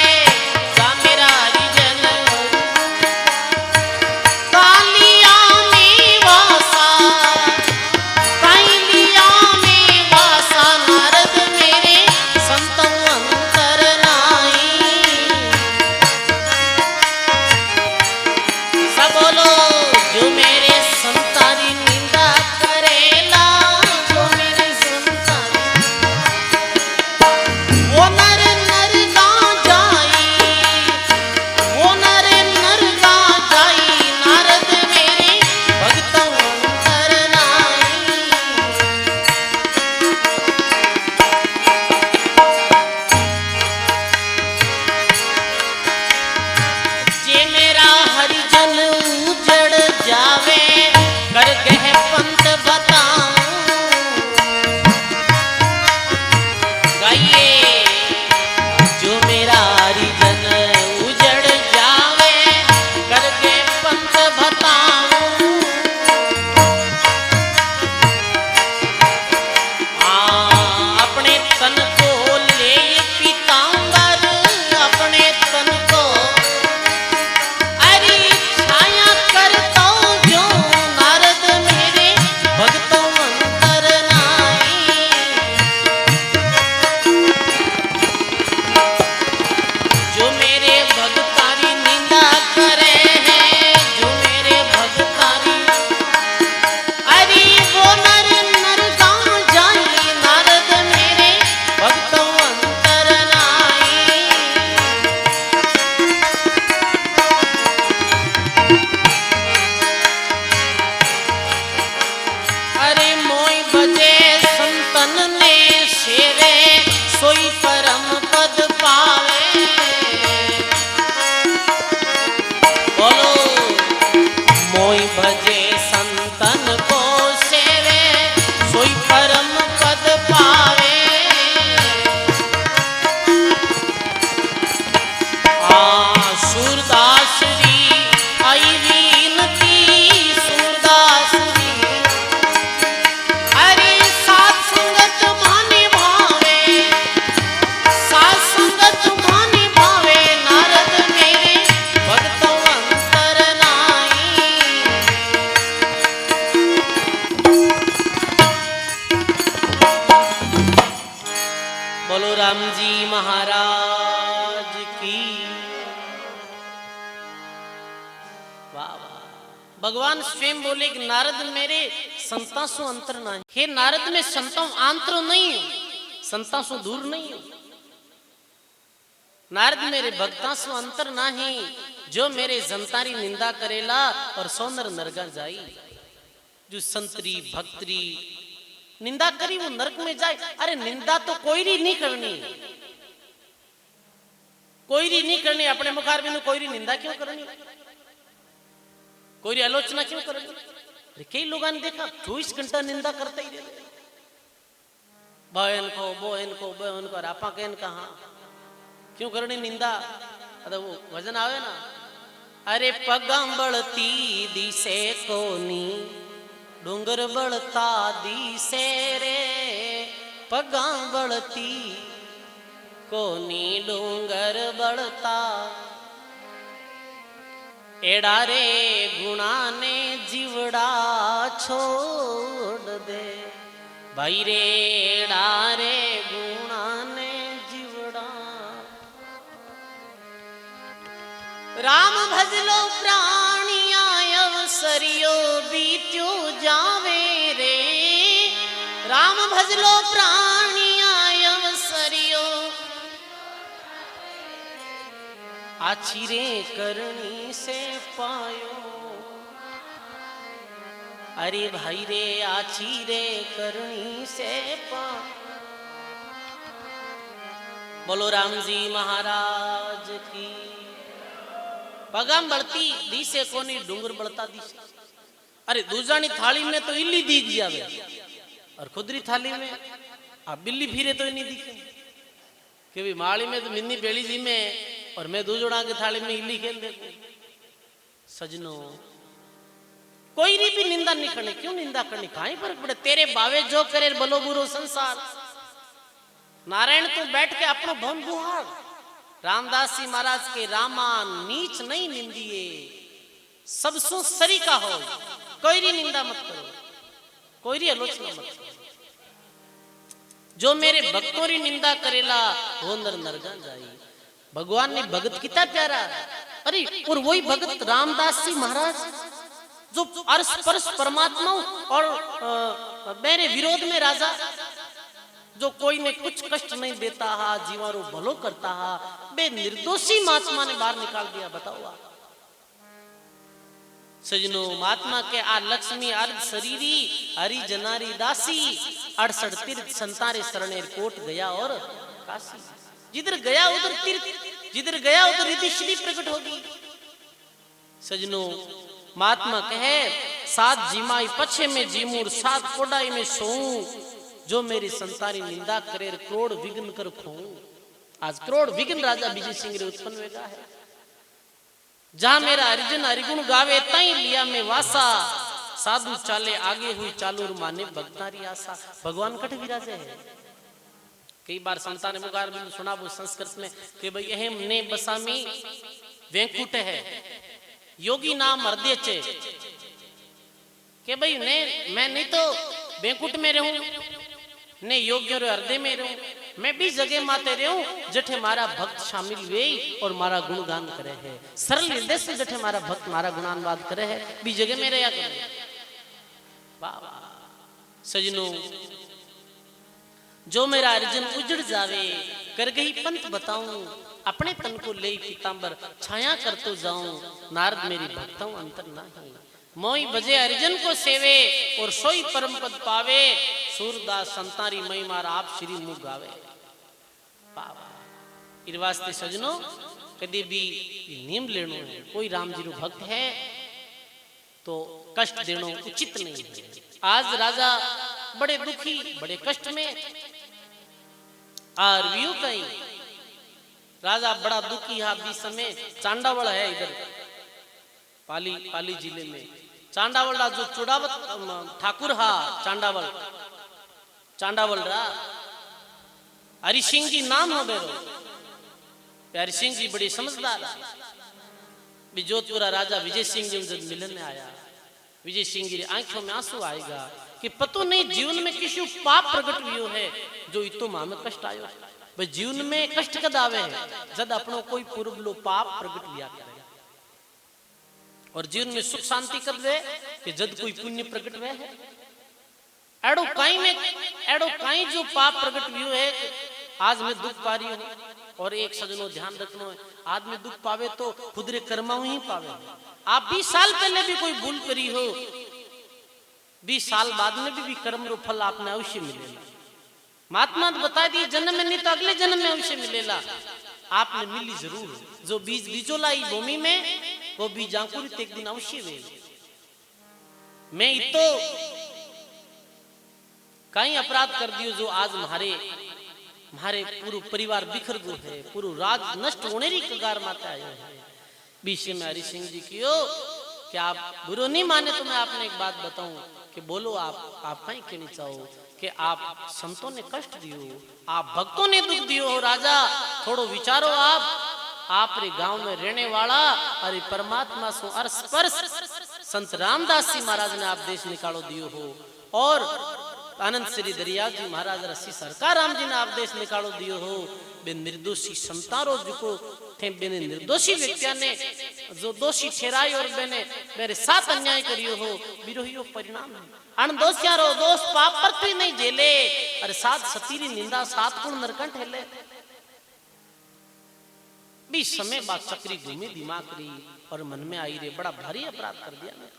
जा मेरा हरिजन कालिया में वासा कालिया में वासा नारद मेरे संतों अंतर नाई सब बोलो जो मेरे संतारी निंदा करेला जो मेरे संतारी वो नर नर गा जाई वो नर नर गा जाई नारद मेरे भक्तों अंतर नाई जे मेरा हरिजन उजड़ जावे कर गह पंथ बताऊं गाइए जो मेरा हरिजन उजड़ जावे कर के पंथ बताऊं अपने तन को ले पीतांबर अपने तन को अरे छाया करता जो नारद मेरे भक्तों अंतर नाई जो मेरे भक्तारी निंदा करे हैं जो मेरे भक्तारी अरे वो नर नर गा जाई नारद मेरे भक्तों अंतर नाई अरे मोई बजे संतन ने शेरे सोई परम पद पावे बोलो मोई भजे संतन को सेवे सोई परम पद पावे सूरदास री आई वीनती सूरदास री अरे सात संगत माने भावे सात संगत माने भावे नारद मेरे भक्तों अंतर नाई बोलो राम जी महाराज की वाह वाह भगवान स्वयं बोले कि नारद मेरे संता सु अंतर नहीं हे नारद में संतों आंतर नहीं हूं संता सु दूर नहीं हूं नारद मेरे भक्ता सु अंतर नहीं जो मेरे जनतारी निंदा करेला और सोनर नरगा जाई जो संतरी भक्तरी निंदा करी वो नरक में जाए अरे निंदा तो कोई नहीं करनी कोई नहीं करनी अपने मुखार बिनु कोई निंदा क्यों करनी कोई आलोचना क्यों करनी अरे कई लोगों ने देखा 24 घंटा निंदा करते ही रहते बहन को बोहन को बहन को आपा कहन कहा क्यों करनी निंदा अरे वो वजन आवे ना अरे पगा बढ़ती दिसे कोनी डूंगर बढ़ता दिसे रे पगा बढ़ती कोनी डूंगर बढ़ता एड़ा रे गुणा ने जीवड़ा छोड़ दे भाई रे एड़ा रे गुणा ने जीवड़ा राम भजलो प्राणिया अवसरियो बीत्यो जावे रे राम भजलो प्राणिया अवसरियो आछिरे करनी से पायो अरे भाई रे आछिरे करनी से पायो बोलो राम जी महाराज की पगाम बढ़ती दिसे कोनी डूंगर बढ़ता दिसे। अरे दूजानी थाली में तो इल्ली दीख जावे और खुदरी थाली में आप बिल्ली फिरे तो नहीं दिखे कि भी माली में तो मिन्नी बेली जी में और मैं दूजोड़ा के थाली में इल्ली खेल देखूं। सजनो कोई री भी निंदा नहीं करनी, क्यों निंदा करनी, कहीं फर्क पड़े, तेरे बावे जो करे भलो बुरो संसार। नारायण तू बैठ के अपनो भवन बुहार। रामदास जी महाराज के रामा नीच नहीं निंदिए, सब सो सरी का हो, कोई री निंदा मत करो, कोई री आलोचना मत करो। जो मेरे भक्तों री निंदा करेला वो अंदर नरगा जाई। भगवान ने भगत कितना प्यारा, अरे और वही भगत रामदास जी महाराज जो अर्श परश परमात्मा और मेरे विरोध में राजा, जो कोई ने कुछ कष्ट नहीं देता हा, जीवारो भलो करता हा, बे निर्दोषी महात्मा ने बाहर निकाल दिया। बताओ सजनो, महात्मा के आ लक्ष्मी अर्ध शरीरी हरि जनारी दासी 68 तीर्थ संतारे शरणेर कोट गया और काशी। जिधर गया उधर तीर्थ, जिधर गया उधर रिद्धि सिद्धि प्रकट होगी। सजनो महात्मा कहे सात जीमाई पछे में जीमूर सात कोडाई में सोऊं, जो मेरी संतारी निंदा करे क्रोड़ विघ्न कर खोऊं। आज क्रोड़ विघ्न राजा विजय सिंह रे उत्पन्न वेगा है। जहां मेरा अर्जुन हरिगुण गावे तई लिया में वासा, साधु चाले आगे हुई चालूर माने भक्तारी आशा। भगवान कठ विराजे है। कई बार संतान ने मुगार बिंदु सुना वो संस्कृत में कि भाई अहम ने बसामी वेंकुट है, योगी नाम हृदय चे, कि भाई ने मैं नहीं तो वेंकुट में रहूं, ने योग्य हृदय में रहूं, मैं भी जगह माते रहूं जठे मारा भक्त शामिल वे और मारा गुणगान करे है। सरल हृदय से जठे मारा भक्त मारा गुणानवाद करे है, भी जगह में रहा करे। वाह वाह सजनो, जो मेरा अर्जुन उजड़ जावे कर गई पंथ बताऊं, अपने तन को ले पीतांबर छाया कर तो जाऊं, नारद मेरी भक्तों अंतर नहीं। मोई बजे अर्जुन को सेवे और सोई परम पद पावे, सूरदास संतारी मई मारा आप श्री मुख गावे। इस वास्ते सजनो कभी भी नियम लेनो है, कोई राम जी रो भक्त है तो कष्ट देनो उचित नहीं है। आज राजा बड़े दुखी बड़े कष्ट में, और व्यू कहीं राजा बड़ा दुखी है। अभी समय चांडावल है इधर पाली जिले में, चांडावल जो चुड़ावत ठाकुर हा चांडावल रा हरि सिंह जी नाम हो बेरो। हरि सिंह जी बड़ी समझदार, जोधपुरा राजा विजय सिंह जी जब मिलने आया, विजय सिंह जी आंखों में आंसू आएगा कि पतो नहीं जीवन में किसी पाप प्रकट हुई है जो इतो मां में कष्ट आयो। भाई जीवन में कष्ट कद आवे है जद अपनो कोई पूर्व लो पाप प्रकट लिया करे, और जीवन में सुख शांति कद वे कि जद कोई पुण्य प्रकट वे है। एडो काई जो पाप प्रकट हुई है आज मैं दुख पा रही हूं। और एक सजनो ध्यान रखना है, आदमी दुख पावे तो खुद रे कर्माओं ही पावे। आप 20 साल पहले भी कोई भूल करी हो, 20 साल बाद में भी कर्म रो फल आपने अवश्य मिलेगा। महात्मा बता दिए जन्म में नहीं तो अगले जन्म में अवश्य मिलेगा। आपने मिली जरूर, जो बीज बीजोला भूमि में वो बीज अंकुरित एक दिन अवश्य वे। मैं इतो कहीं अपराध कर दियो जो आज हमारे पूरा परिवार बिखर गो है, पूरा राज नष्ट होने री कगार माते आयो है। बीच में हरि सिंह जी की कि आप बुरो नहीं माने तो मैं आपने एक बात बताऊं कि बोलो आप कहीं कहना चाहो कि आप संतों ने कष्ट दियो, आप भक्तों ने दुख दियो हो। राजा थोड़ो विचारो, आप रे गांव में रहने वाला अरे परमात्मा सो अर्श स्पर्श संत रामदास जी महाराज ने आप देश निकालो दियो हो, और आनंद श्री दरिया जी महाराज रसी सरकार राम जी ने आप देश निकालो दियो हो। बे निर्दोषी संतारो जिको थे बेने निर्दोषी व्यक्तिया ने जो दोषी ठहराई और बेने मेरे साथ अन्याय करियो हो, विरोहियो परिणाम है। अनदोषियारो दोष पाप पर भी नहीं झेले, अरे सात सतीरी निंदा 7 गुण नरकंठ हेले। भी समय बाद चक्री घूमी दिमाग री और मन में आई रे बड़ा भारी अपराध कर दिया मैं।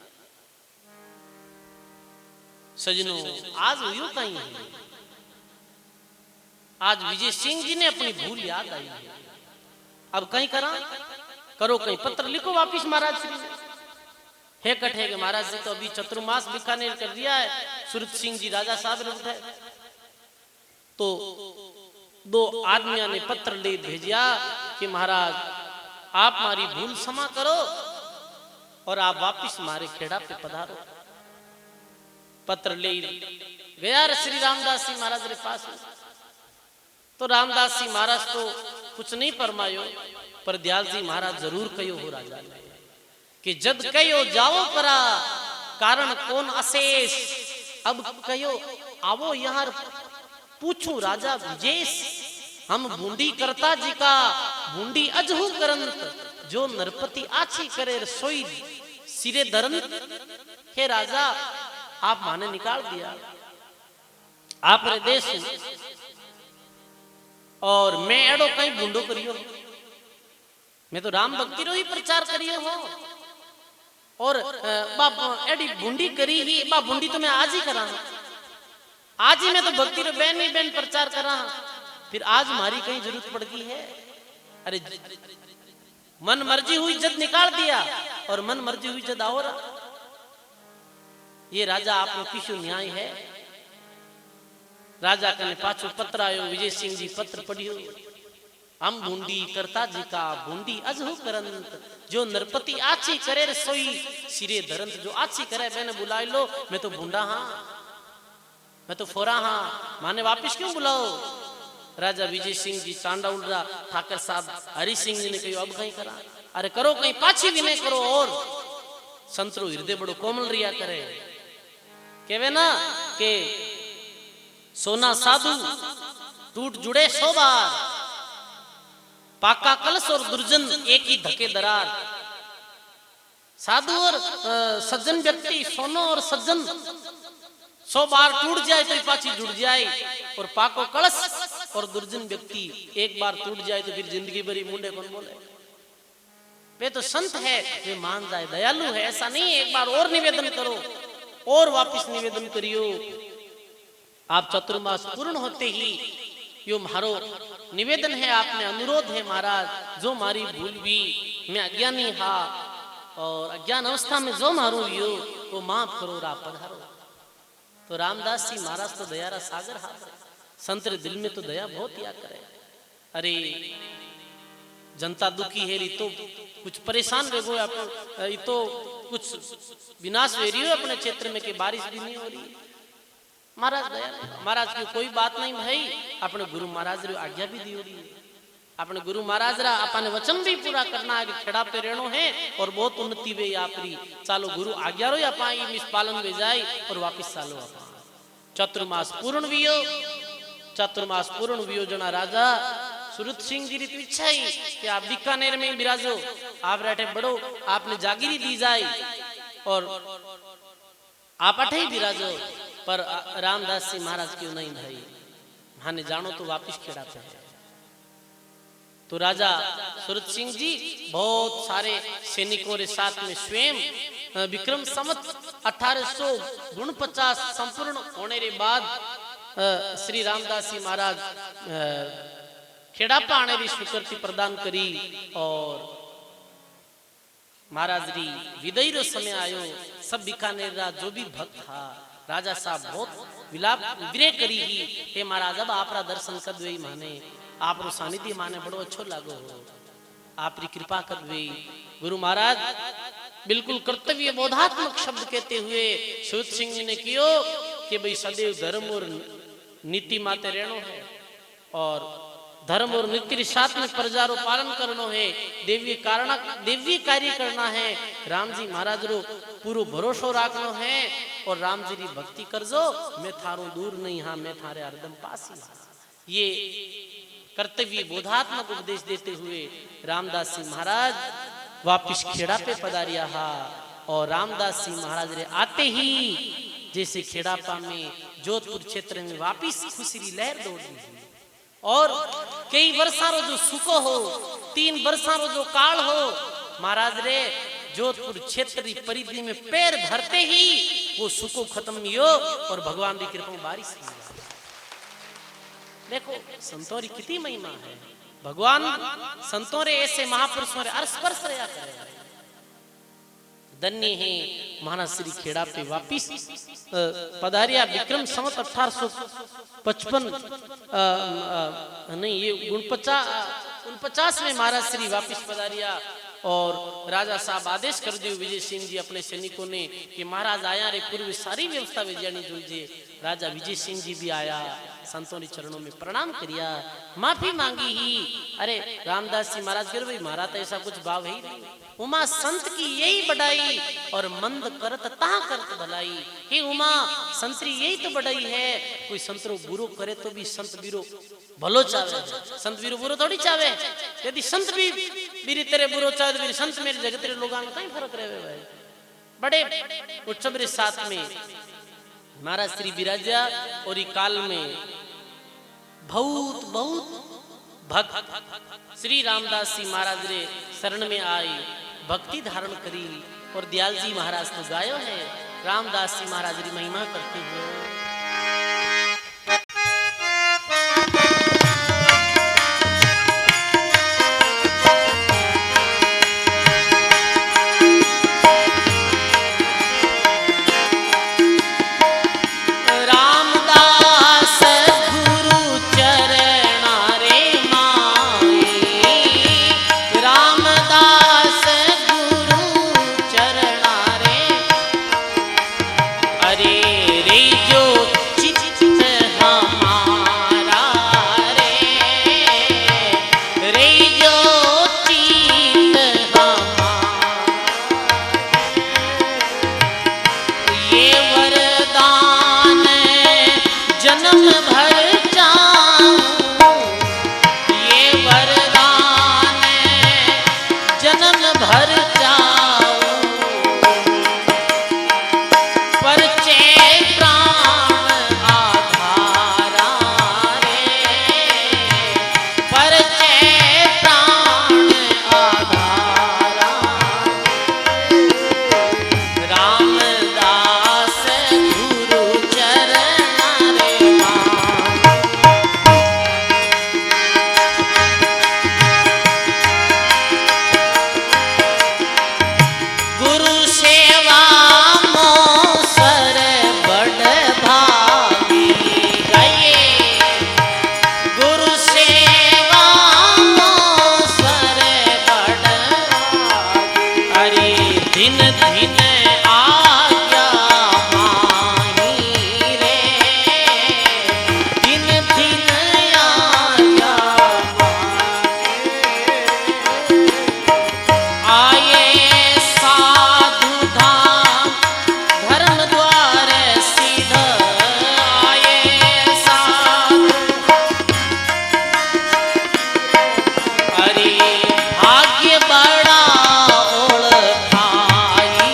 सजनो आज हुई कहीं है, आज विजय सिंह जी ने अपनी भूल याद आई है। अब कहीं करो कहीं पत्र लिखो वापिस महाराज श्री है कठे के महाराज जी तो अभी चतुर्मास बीकानेर कर दिया है, सूरत सिंह जी राजा साहब ने उठाए तो दो आदमियों ने पत्र ले भेजा कि महाराज आप हमारी भूल क्षमा करो और आप वापिस हमारे खेड़ा पे पधारो। पत्र ले गया श्री रामदास जी महाराज के पास तो रामदास जी महाराज तो कुछ नहीं फरमायो पर दयाल जी महाराज जरूर कहो हो राजा कि जब कहो जाओ करा कारण कौन अशेष, अब कहो आवो यहाँ पूछू राजा विजेश, हम बूंदी करता जी का बूंदी अजहू करंत, जो नरपति आछी करे रसोई सिरे धरंत। हे राजा आप माने निकाल दिया आप रे देश और मैं एडो कहीं बूंदो करियो, मैं तो राम भक्ति रो ही प्रचार करियो हो और बाप एडी बूंदी करी ही बा बूंदी तो मैं आज ही करा, आज ही मैं तो भक्ति रो बैन नहीं बैन प्रचार करा, फिर आज हमारी कहीं जरूरत पड़ गई है। अरे मन मर्जी हुई जद निकाल दिया और मन मर्जी हुई जद आओ रहा। ये राजा आपको किशु न्याय है। राजा कने पाछो पत्र आयो, विजय सिंह जी पत्र पढ़ियो, हम बूंदी करता जी का बूंदी अजहू करंत, जो नरपति आछी करे रसोई सिरे धरंत, जो आछी करे मैंने बुला लो, मैं तो बूंदा हाँ, मैं तो फोरा हाँ, माने वापिस क्यों बुलाओ। राजा विजय सिंह जी चांडा उड़ा ठाकर साहब हरि सिंह जी ने कहो अब कहीं करा, अरे करो कहीं पाछी भी नहीं करो और संतरो हृदय बड़ो कोमल रिया करे, केवे ना के सोना साधु टूट जुड़े 100 बार, पाका कलश और दुर्जन एक ही धके दरार। साधु और सज्जन व्यक्ति सोनो और सज्जन 100 बार टूट जाए तो पाछी जुड़ जाए, और पाको कलश और दुर्जन व्यक्ति एक बार टूट जाए तो फिर जिंदगी भरी मुंडे कौन बोले। वे तो संत है, वे मान जाए, दयालु है, ऐसा नहीं एक बार और निवेदन करो और वापिस निवेदन करियो। आप चतुर्मास पूर्ण होते ही यो मारो निवेदन है, आपने अनुरोध है महाराज, जो मारी भूल भी मैं अज्ञानी हा और अज्ञान अवस्था में जो मारू यो वो माफ करो रा पधारो। तो रामदास जी महाराज तो दयारा सागर हाथ, संत दिल में तो दया बहुत या करे। अरे जनता दुखी है, तो कुछ परेशान रहो, आप तो कुछ विनाश हो रही हो अपने क्षेत्र में कि बारिश भी नहीं हो रही। महाराज दया, महाराज की कोई बात नहीं भाई, अपने गुरु महाराज रे आज्ञा भी दी हो रही है, अपने गुरु महाराज रा अपने वचन भी पूरा करना है कि खेड़ा पे रहनो है और बहुत उन्नति वे आपरी, चालो गुरु आज्ञा रो या पाई मिस पालन वे जाए और वापिस चालो अपा। चतुर्मास पूर्ण वियो, चतुर्मास पूर्ण वियो जना राजा सूरत सिंह जी की इच्छा ही कि आप बीकानेर में विराजो, आप रहते बड़ो, आपने जागीरी दी जाए और आप अठे ही विराजो, पर रामदास जी महाराज क्यों नहीं भाई, माने जानो तो वापिस खेड़ा पे है। तो राजा सूरत सिंह जी बहुत सारे सैनिकों के साथ में स्वयं विक्रम संवत 1849 संपूर्ण होने के बाद श्री रामदास जी महाराज खेड़ापा आने की स्वीकृति प्रदान करी और महाराज री विदाई रो समय आयो। सब बीकानेर रा जो भी भक्त था राजा साहब बहुत विलाप विनय करी ही, हे महाराज अब आपरा दर्शन कर दे माने, आप रो सानिध्य माने बड़ो अच्छो लागो हो, आपरी कृपा कर दे। गुरु महाराज बिल्कुल कर्तव्य बोधात्मक शब्द कहते हुए सूरत सिंह जी ने कियो कि भाई सदैव धर्म और नीति माते रहनो है और धर्म और नीति के साथ में प्रजारो पालन करनो है, देवी कार्य करना है, राम जी महाराज रो पूरो भरोसो राखनो है और राम जी की भक्ति करजो, मैं थारो दूर नहीं हाँ, मैं थारे हरदम पास ही हाँ। ये कर्तव्य बोधात्मक उपदेश देते हुए रामदास जी महाराज वापिस खेड़ा पे पधारिया हा और रामदास जी महाराज रे आते ही जैसे खेड़ापा में जोधपुर क्षेत्र में वापिस खुशी की लहर दौड़ दी और कई वर्षा रो जो सुको हो, 3 वर्षा रो जो काल हो, महाराज रे जोधपुर क्षेत्र की परिधि में पैर धरते ही वो सुको खत्म हो और भगवान की कृपा बारिश हुई। देखो संतों की कितनी महिमा है। भगवान संतों रे ऐसे महापुरुषों रे स्पर्श रहा करे। धन्य है महाराज श्री खेड़ा पे वापिस पधारिया विक्रम संवत 1855 नहीं ये 49 में महाराज श्री वापिस पधारिया। और राजा साहब आदेश कर दियो विजय सिंह जी अपने सैनिकों ने कि महाराज आया रे पूर्व सारी व्यवस्था विजयानी जोजे। राजा विजय सिंह जी भी आया, संतों के चरणों में प्रणाम करिया, माफी मांगी ही। अरे रामदास जी महाराज कह भाई महाराज तो ऐसा कुछ भाव है ही नहीं। उमा संत की यही बढ़ाई और मंद करत ता करत भलाई। हे उमा संतरी यही तो बढ़ाई है। कोई संतरो बुरो करे तो भी संत बीरो भलो चावे, संत बीरो बुरो थोड़ी चावे। यदि संत भी बीरी तेरे बुरो चाहे तो संत मेरे जगत रे लोगां में कहीं फर्क रहे भाई। बड़े उत्सव रे साथ में महाराज श्री विराजा और ई काल में बहुत बहुत भक्त श्री रामदास जी महाराज रे शरण में आई, भक्ति धारण करी और दयाल जी महाराज तो गायो है रामदास जी महाराज री महिमा करते हुए। भाग्य बड़ा ओळखाई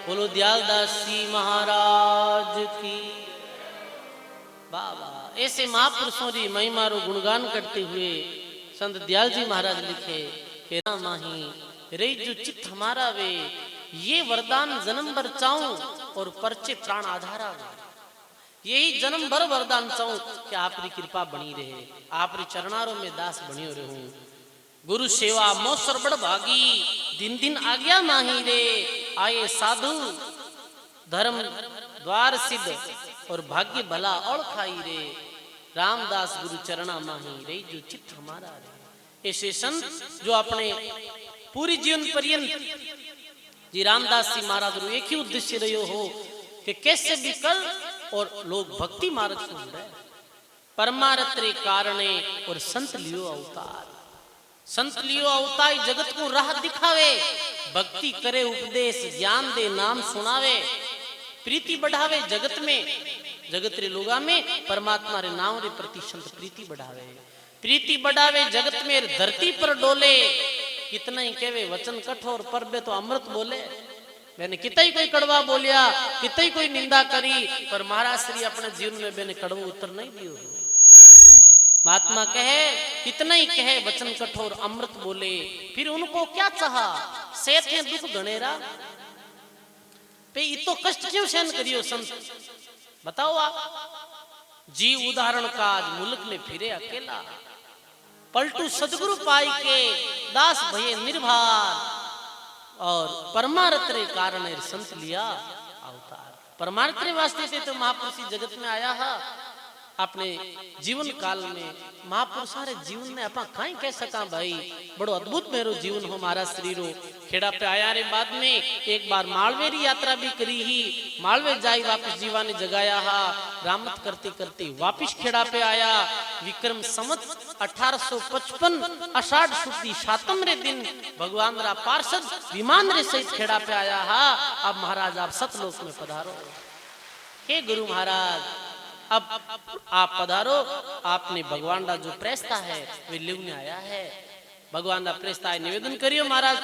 बोलो दयालदास जी महाराज की। बाबा ऐसे महापुरुषों की महिमा रो गुणगान करते हुए संत दयाल जी महाराज लिखे कि माही रे जो चित्त हमारा वे, ये वरदान जन्म भर चाहूं और परचे प्राण आधारा वे। यही जन्म भर वरदान चाहूं कि आपकी कृपा बनी रहे, आपरी चरणारों में दास बनियो रहूं। गुरु सेवा मोसर बड़ भागी, दिन दिन आज्ञा माही रे। आए साधु धर्म द्वार सिद्ध और भाग्य भला और खाई रे। रामदास गुरु चरणा माही रे जो चित्त हमारा रे। ऐसे संत जो अपने पूरी जीवन पर्यंत जी रामदास जी महाराज रो एक ही उद्देश्य रहो हो कि कैसे भी कर और लोग भक्ति मार्ग से जुड़े। परमार्थ रे कारणे और संत लियो अवतार। संत लियो अवतार जगत को राह दिखावे, भक्ति करे उपदेश ज्ञान दे नाम सुनावे। प्रीति बढ़ावे जगत में, जगत रे लोगा में परमात्मा रे नाम रे प्रति संत प्रीति बढ़ावे। प्रीति बढ़ावे जगत में धरती पर डोले। कितना ही कहवे वचन कठोर पर बे तो अमृत बोले। मैंने कितना ही कोई कड़वा बोलिया, कितना ही कोई निंदा करी, पर महाराज श्री अपने जीवन में मैंने कड़वा उत्तर नहीं दियो। महात्मा कहे कितना ही कहे वचन कठोर अमृत बोले, फिर उनको क्या चाहा सेठ में दुख गणेरा पे इतो कष्ट क्यों सहन करियो संत बताओ आप। जीव उदाहरण काज मुल्क में फिरे अकेला, पलटू सदगुरु पाई के दास भये निर्भर। और परमार्थ रे कारण संत लिया अवतार। परमार्थ रे वास्ते से तो महापुरुष जगत में आया है। अपने जीवन काल में महापुरुषा रे जीवन में अपा कहीं कह सका भाई बड़ो अद्भुत मेरो जीवन हो। महाराज श्री रो खेड़ा पे आया रे बाद में एक बार मालवे री यात्रा भी करी ही। मालवे जाई वापस जीवा ने जगाया हा। रामत करते करते वापिस खेड़ा पे आया। विक्रम संवत 1855 आषाढ़ शुक्ल 7 रे दिन भगवान रा पार्षद विमान रे सहित खेड़ा पे आया हा। अब महाराज आप सतलोक में पधारो। हे गुरु महाराज अब आप पधारो। आपने भगवान का जो प्रेस्ता है वे लिवने आया है। भगवान का प्रेस्ता है निवेदन करियो। महाराज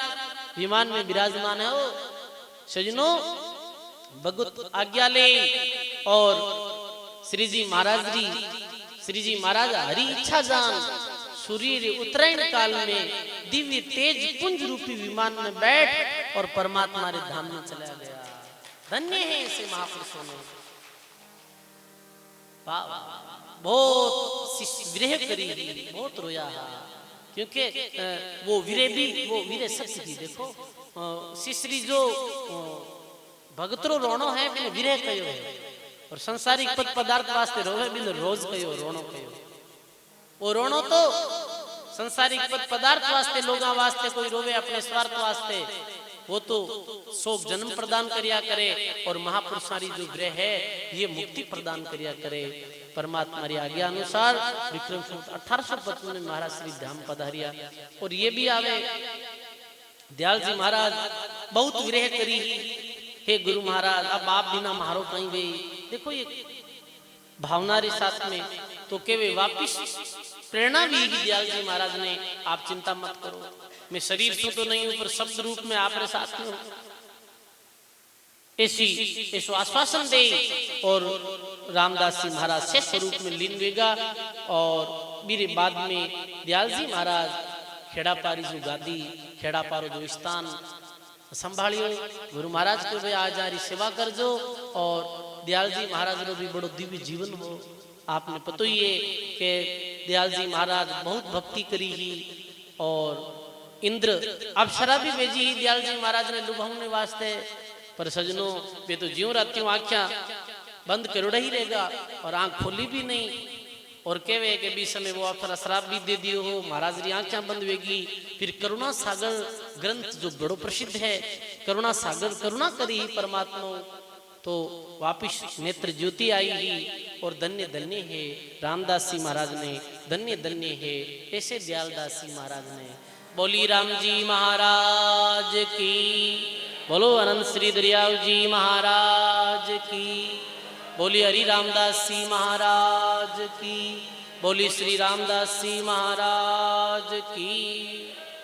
विमान में विराजमान है हो। सजनों भगवत आज्ञा ले और श्री जी महाराज हरि इच्छा जान सूर्य उत्तरायण काल में दिव्य तेज पुंज रूपी विमान में बैठ और परमात्मा रे धाम में चला गया। धन्य है ऐसे महापुरुषों ने। बहुत विरह करी, बहुत रोया, क्योंकि वो विरह सत्य थी। देखो शिश्री जो भगतरो रोनो है बिन विरह कयो है, और संसारिक पद पदार्थ वास्ते रोवे बिन रोज कयो रोनो कयो। वो रोनो तो संसारिक पद पदार्थ वास्ते लोगा वास्ते कोई रोवे अपने स्वार्थ वास्ते, वो तो शोक जन्म प्रदान करिया करे। और महापुरुषारी जो ग्रह है ये मुक्ति प्रदान करिया करे। परमात्मा री आज्ञा अनुसार विक्रम संवत 1855 में महाराज श्री धाम पधारिया। और ये भी आवे दयाल जी महाराज बहुत विरह करी। हे गुरु महाराज अब आप बिना मारो कहीं गई। देखो ये भावना रे साथ में तो केवे वापिस प्रेरणा भी दयाल जी महाराज ने, आप चिंता मत करो, मैं शरीर से तो नहीं हूं पर शब्द रूप में आप साथ में हूं। ऐसो आश्वासन दे और रामदास जी महाराज से स्वरूप में लीन हुएगा। और मेरे बाद में दयाल जी महाराज खेड़ा पारी जो गादी, खेड़ा पारो जो स्थान संभालियो। गुरु महाराज को भी आज आरी सेवा कर जो। और दयाल जी महाराज रो भी बड़ो दिव्य जीवन हो। आपने पता ही है कि दयाल जी महाराज बहुत भक्ति करी ही। और इंद्र अप्सरा भी भेजी ही दयाल जी महाराज ने लुभावने वास्ते। पर सजनों वे तो ज्यों रातियों आँखियां बंद करोड़ा ही रहेगा और आंख खोली भी नहीं। और कहवे के बीच में वो अप्सरा शराब भी दे दियो हो, महाराज री आँखियां बंद होगी। फिर करुणा सागर ग्रंथ जो बड़ो प्रसिद्ध है, करुणा सागर करुणा करी ही परमात्मा तो वापिस नेत्र ज्योति आई ही। और धन्य धन्य है रामदास जी महाराज ने, धन्य धन्य है ऐसे दयालदास जी महाराज ने। बोली राम जी महाराज की, बोलो अनंत श्री दरियाव जी महाराज की, बोली हरि रामदास जी महाराज की, बोली श्री रामदास जी महाराज की।